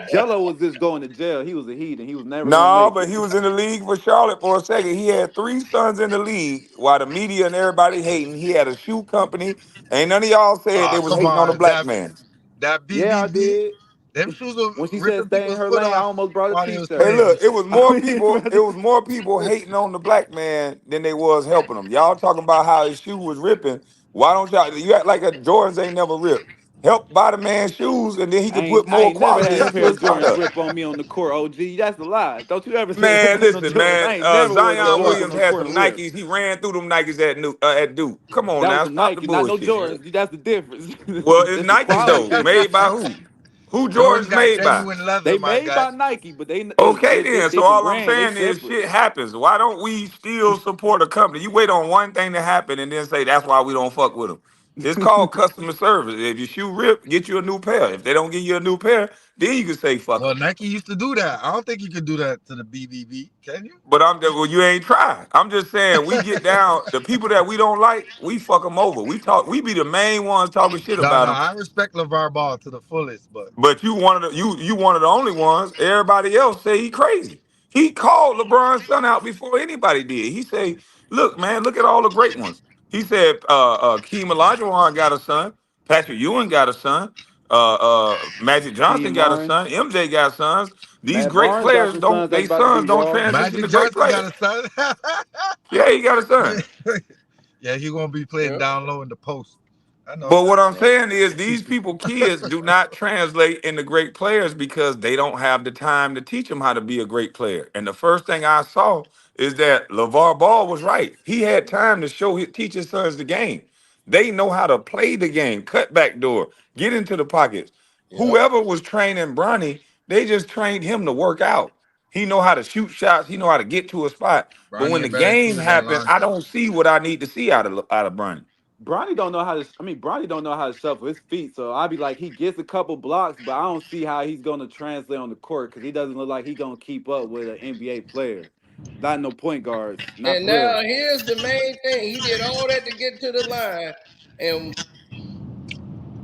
Jello was just going to jail. He was a heathen. He was never gonna No, make but it. he was in the league for Charlotte for a second. He had three sons in the league while the media and everybody hating. He had a shoe company. Ain't none of y'all said they Oh, was come hating on a on, black man. that Yeah, I BBB. did. Them shoes were When she said ripping stay in people's her foot lane, I off almost brought a while they was Hey, t-shirt. playing look, and it shit. was more people. It was more people hating on the black man than they was helping him. Y'all talking about how his shoe was ripping. Why don't y'all? You act like a Jordans ain't never ripped. Help buy the man's shoes, and then he could put I more ain't never quality had a into pair his of Jordans product. rip on me on the court, OG. That's a lie. Don't you ever say that Man, about no listen, Jordans. man. I ain't never wore no So Zion Jordans what? on Williams no had court some and rip. Nikes. He ran through them Nikes at Duke. Come on That was now, some stop the Nike, not no bullshit. Jordans. That's the difference. Well, it's It's the Nikes though. quality. Made by who? Who Jordan's Jordan's got made by? genuine leather, They my made guy. by Nike, but Okay, they then. So different all I'm brand. They saying is separate. shit happens. Why don't we still support a company? You wait on one thing to happen and then say that's why we don't fuck with them. It's called customer service. If your shoe rip, get you a new pair. If they don't give you a new pair, then you can say fuck Well, them. Nike used to do that. I don't think you could do that to the BBB. Can you? But well, you ain't try. I'm just saying we get down. The people that we don't like, we fuck them over. We be the main ones talking shit No, about no. them. I respect LeVar Ball to the fullest, but But you one of the only ones. Everybody else say he crazy. He called LeBron's son out before anybody did. He say, "Look, man, look at all the great ones." He said, Keem Olajuwon got a son. Patrick Ewing got a son. Magic Johnson Hakeem got a Barnes. son. MJ got sons. These Matt great Barnes got players some don't. sons that's They about to sons be don't raw. transition to Magic great Johnson got players. a son. Yeah, he got a son. Yeah, he gonna be playing Yep. down low in the post. I know But what that's I'm right. saying is these kids do not translate into great players because they don't have the time to teach them how to be a great player. And the first thing I saw is that LeVar Ball was right. He had time to teach his sons the game. They know how to play the game, cut back door, get into the pockets. Yep. Whoever was training Bronny, they just trained him to work out. He know how to shoot shots. He know how to get to a spot. But when Bronny a the better game shooter than happened, I Lonzo. don't see what I need to see out of Bronny. Bronny don't know how to. I mean, Bronny don't know how to shuffle his feet. So I'd be like, he gets a couple blocks, but I don't see how he's gonna translate on the court because he doesn't look like he gonna keep up with an NBA player. Not no point guards, not And for real. now here's the main thing. He did all that to get to the line. And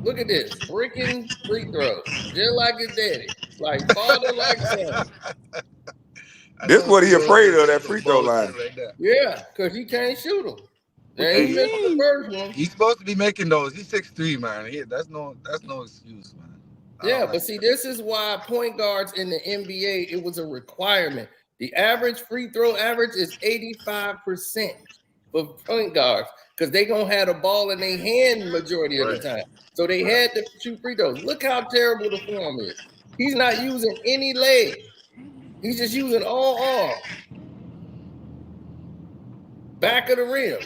look at this. Breaking free throws. Just like his daddy. Like father, like son. I This know what he Theo afraid just of, did that some free throw line. bullshit like that. Yeah, because he can't shoot them. What Now you he Hey, missed the mean? first one. he's supposed to be making those. He's 6'3", man. That's no excuse, man. I Yeah, don't but like see, that. this is why point guards in the NBA, it was a requirement. The average free throw average is 85% for point guards because they gonna have the ball in their hand majority of the Right, time. So they right. had to shoot free throws. Look how terrible the form is. He's not using any leg. He's just using all arm. Back of the rim.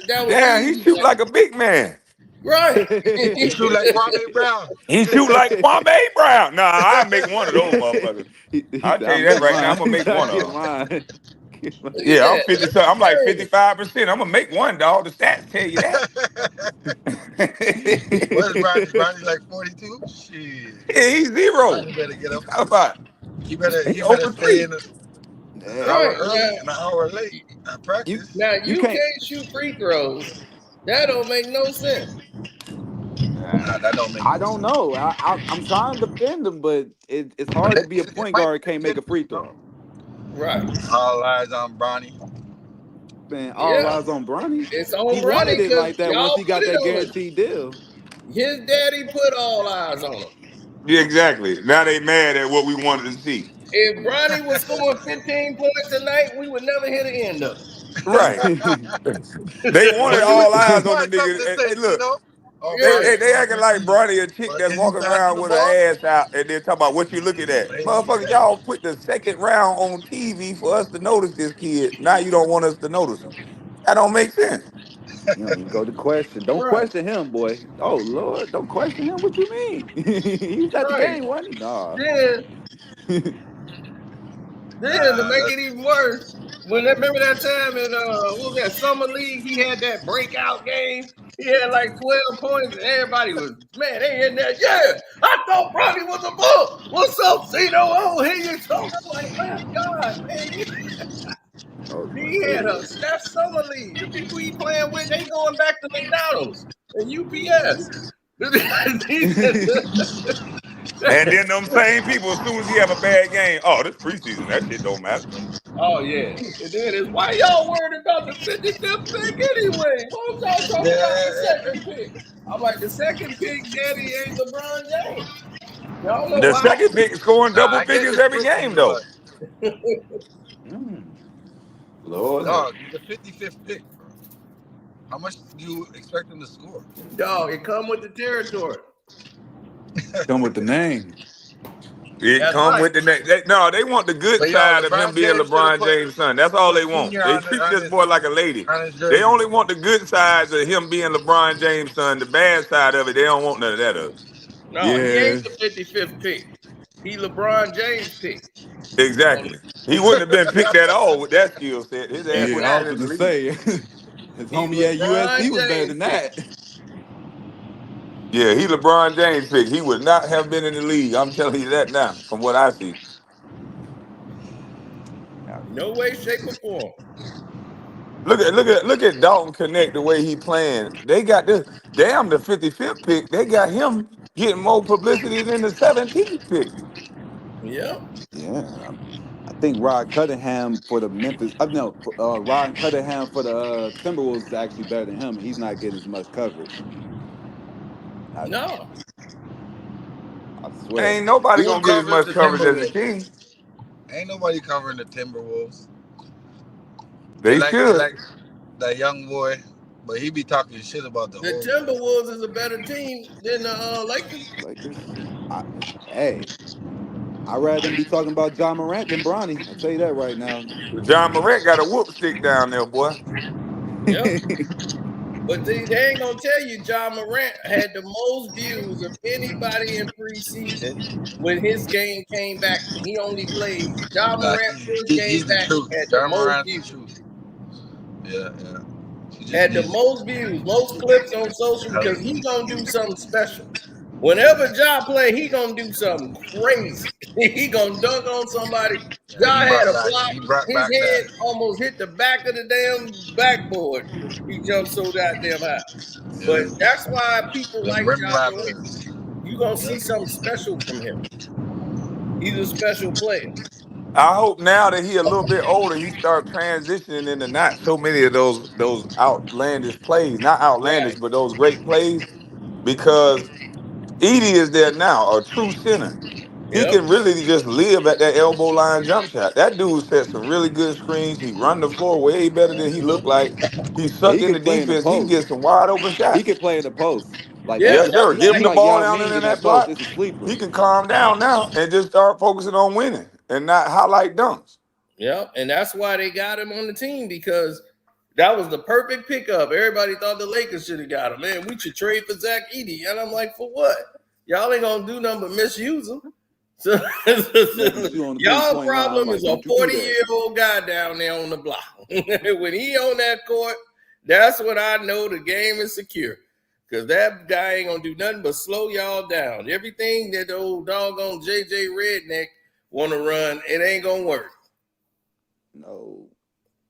That was Damn, he easy. shoot like a big man. Right. He shoot like Kwame Brown. He shoot like Kwame Brown. Nah, I make one of those motherfuckers. He I'll said, tell "I'll you that make right now. I'm mine." gonna He make said, "I one get of them. mine." Get mine. Look at Yeah, I'm that. 50. That's So I'm like terrible. 55%. I'm gonna make one, dog. The stats tell you that. What is Bronny? Bronny's like 42. Shit. Yeah, he's zero. Bronny better get He up. talking about He he better over stay three. in an Yeah. hour Right. early and an hour late at You practice. Now you you can't. can't shoot free throws. That don't make no sense. Nah, that don't make I no don't sense. know. I'm trying to defend him, but it's But hard to be a it point might guard be can't make a free genetics, bro. throw. Right. All eyes on Bronny. Man, all Yeah. eyes on Bronny. It's on He Bronny wanted it because like that once y'all he put got it that on him. guaranteed deal. His daddy put all eyes on him. Yeah, exactly. Now they mad at what we wanted to see. If Bronny was scoring 15 points a night, we would never hit the end of Right. They wanted But you would all think he'd eyes on the find something nthey, to hey, say, look, Oh, Yeah. they Bronny's acting scoring like 15. Bronny a chick But that's is he walking passing around the with her ball? ass out and they're talking about what you looking at. Hey, Motherfucker, y'all put the second round on TV for us to notice this kid. Now you don't want us to notice him. That don't make sense. You don't even go to question. Don't Right. question him, boy. Oh Lord, don't question him. What you mean? He was at the Right. game, wasn't he? Nah. Then, to nah, make it even worse, remember that time in what was that summer league? He had that breakout game. He had like 12 points, and everybody was man. They in there. Yeah, I thought Bronny was a bull. What's up, Cino? Oh, here you so. I'm like, my God, man, I was he like, had yeah. that summer league. The people he playing with, they going back to McDonald's and UPS. And then them same people, as soon as he have a bad game, oh, this preseason, that shit don't matter. Oh yeah, and then it's why y'all worried about the 55th pick anyway? Why don't y'all talk about the yeah. second pick? I'm like, the second pick, Daddy ain't LeBron James. Y'all know The why? second pick scoring Nah, double I get figures his every pussy, game though. but Mm, Lord have. dog, he's the 55th pick, bro. How much do you expect him to score? Dog, it come with the territory. Come with the name. It That's come right. with the name. No, they want the good But yo, side of him LeBron being James should have LeBron James' son. That's all put they want. senior They treat on this boy his like a lady. They jersey. only want the good sides of him being LeBron James' son. The bad side of it, they don't want none of that of it. No, he ain't Yeah. the 55th pick. He LeBron James pick. On Exactly. He wouldn't have been picked at all with that skill set. His ass Yeah, wouldn't I have was been in gonna the league. say his he homie at LeBron USC was better James than pick. that. Yeah, he LeBron James pick. He would not have been in the league. I'm telling you that now, from what I see. No way, shape, or form. Look at Dalton Knecht the way he playing. They got this damn the 55th pick. They got him getting more publicity than the 17th pick. Yep. Yeah, I think Rod Cunningham for the Memphis. No, Rod Cunningham for the Timberwolves is actually better than him, and he's not getting as much coverage. I, No. I swear. Ain't nobody Who gonna get as covers much the coverage as the Timberwolves? King. Ain't nobody covering the Timberwolves. They They like should. that young boy, But he be talking shit about the The old. Timberwolves is a better team than the Lakers. Lakers. Hey, I'd rather them be talking about John Morant than Bronny. I'll tell you that right now. John Morant got a whoop stick down there, boy. Yep. But they ain't gonna tell you John Morant had the most views of anybody in preseason when his game came back. He only played John Nah, Morant first game he's the back truth. had the John most Morant's the views. truth. Yeah, yeah. He just Had the needs most views, most clips on social to because he gonna do something special. Whenever Ja play, he gonna do something crazy. He gonna dunk on somebody. he Ja had brought a back. block. He brought His back head that. almost hit the back of the damn backboard. He jumped so goddamn high. But Yeah. that's why people The like rim Ja Morant. rappers. You're gonna Yeah. see something special from him. He's a special player. I hope now that he a little bit older, he start transitioning into not so many of those outlandish plays. Not outlandish, Right. but those great plays. Because Edie is there now, a true center. He Yep. can really just live at that elbow line jump shot. That dude set some really good screens. He run the floor way better than he looked like. He Yeah, suck he in the can play in the defense. He can post. get some wide open He shots. can play in the post. Like Yeah, Yes, that. sir. that's Give He him why the like ball Yao down Ming in in that that post. slot. It's a sleeper. He can calm down now and just start focusing on winning and not highlight dunks. Yep. And that's why they got him on the team because that was the perfect pickup. Everybody thought the Lakers should have got him. Man, we should trade for Zach Edey. And I'm like, for what? Y'all ain't gonna do nothing but misuse him. So Yeah, put you on the y'all 3-point line. problem is Like, a don't you do that. 40-year-old guy down there on the block. When he on that court, that's when I know the game is secure. Because that guy ain't gonna do nothing but slow y'all down. Everything that the old doggone JJ Redneck want to run, it ain't gonna work. No.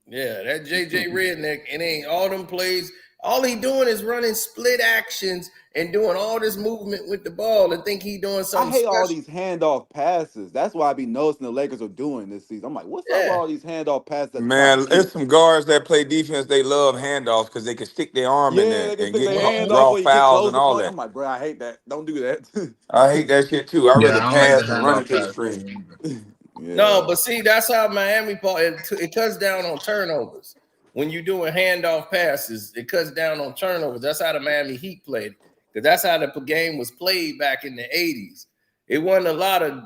Yeah, that JJ Redneck, it ain't all them plays. All he doing is running split actions and doing all this movement with the ball and think he doing I something hate all special. these handoff passes. That's why I be noticing the Lakers are doing this season. I'm like, what's up with Yeah, all these handoff passes that's trying to Man, shoot? it's some guards that play defense. They love handoffs because they can stick their arm in Yeah, there they can and stick get their hand off draw or you get fouls close and the all play. that. I'm like, bro, I hate that. Don't do that. I hate that shit too. I'd Yeah, rather I don't like the pass and run handoff into the pass screen. thing either. no, Yeah. but see, that's how Miami ball. It cuts down on turnovers. When you're doing handoff passes, it cuts down on turnovers. That's how the Miami Heat played. Because that's how the game was played back in the 80s. It wasn't a lot of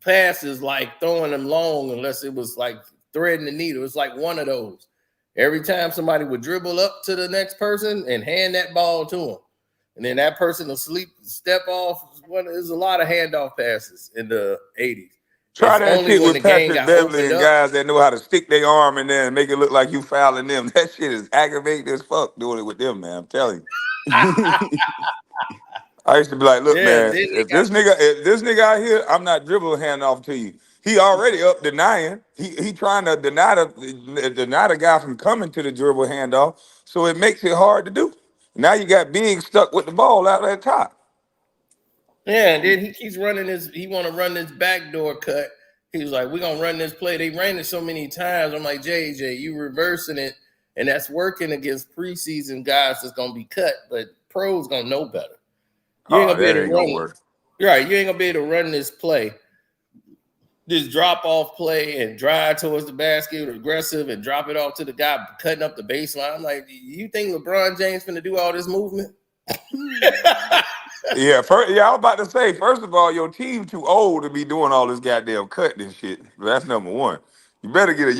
passes like throwing them long unless it was like threading the needle. It's like one of those. Every time somebody would dribble up to the next person and hand that ball to them. And then that person will step off. There's a lot of handoff passes in the 80s. Try It's that only shit when the with game Patrick got Beverly opened and up. guys that know how to stick their arm in there and make it look like you fouling them. That shit is aggravating as fuck doing it with them, man. I'm telling you. I used to be like, look, Yeah, man, then they if got this nigga out here, I'm not dribbling hand off to you. He already up denying. He trying to deny the guy from coming to the dribble handoff. So it makes it hard to do. Now you got Big stuck with the ball out at the top. yeah, and then he keeps running he want to run this backdoor cut. He was like, we're gonna run this play. They ran it so many times. I'm like, JJ, you reversing it, and that's working against preseason guys that's gonna be cut, but pros gonna know better. You ain't Oh, gonna be that able ain't to gonna run. work. You're right, you ain't gonna be able to run this play. This drop off play and drive towards the basket, aggressive, and drop it off to the guy cutting up the baseline. I'm like, you think LeBron James finna do all this movement? Yeah, I was about to say, first of all, your team too old to be doing all this goddamn cutting and shit. That's number one. You better get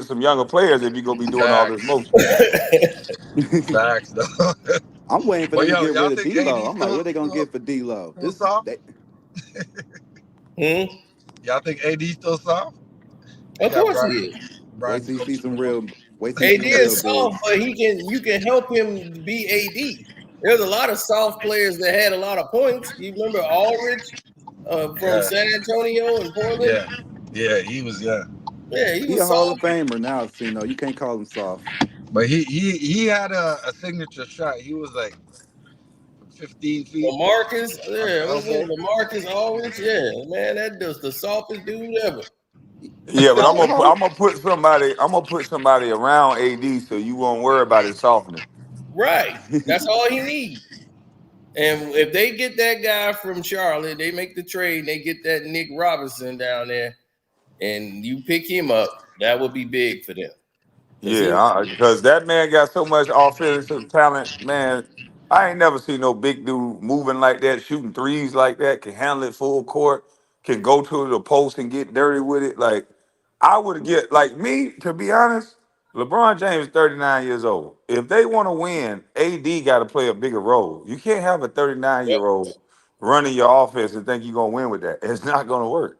some younger players if you're gonna be doing all this Facts. motion. Facts, though. I'm waiting for But them to yo, get y'all rid of think AD D-Lo. I'm like, still what they gonna get for D-Lo? still soft? Hmm? Y'all think AD still soft? He Of got course he is. Wait Brian till you see coaching some him up. real. Wait till you see AD some real is soft, bigs. but you can help him be AD. There's a lot of soft players that had a lot of points. You remember Aldridge from Yeah, San Antonio and Portland? yeah, yeah. He was Yeah, he He a was Hall of soft. Famer now, so you can't call him soft. but he had a signature shot. He was like 15 feet Lamarcus, on the yeah, what's his name? elbow. Lamarcus Aldridge, yeah, man, that does the softest dude ever. Yeah, but Hall, Hall, I'm gonna put somebody around AD so you won't worry about his softness. Right, that's all he needs. And if they get that guy from Charlotte, they make the trade, and they get that Nick Robinson down there, and you pick him up, that would be big for them. Cause he Yeah, because that man got so much offensive talent, man. I ain't never seen no big dude moving like that, shooting threes like that, can handle it full court, can go to the post and get dirty with it. Like, I would get, like me, to be honest, LeBron James is 39 years old. If they want to win, AD got to play a bigger role. You can't have a 39-year-old running your offense and think you're going to win with that. It's not going to work.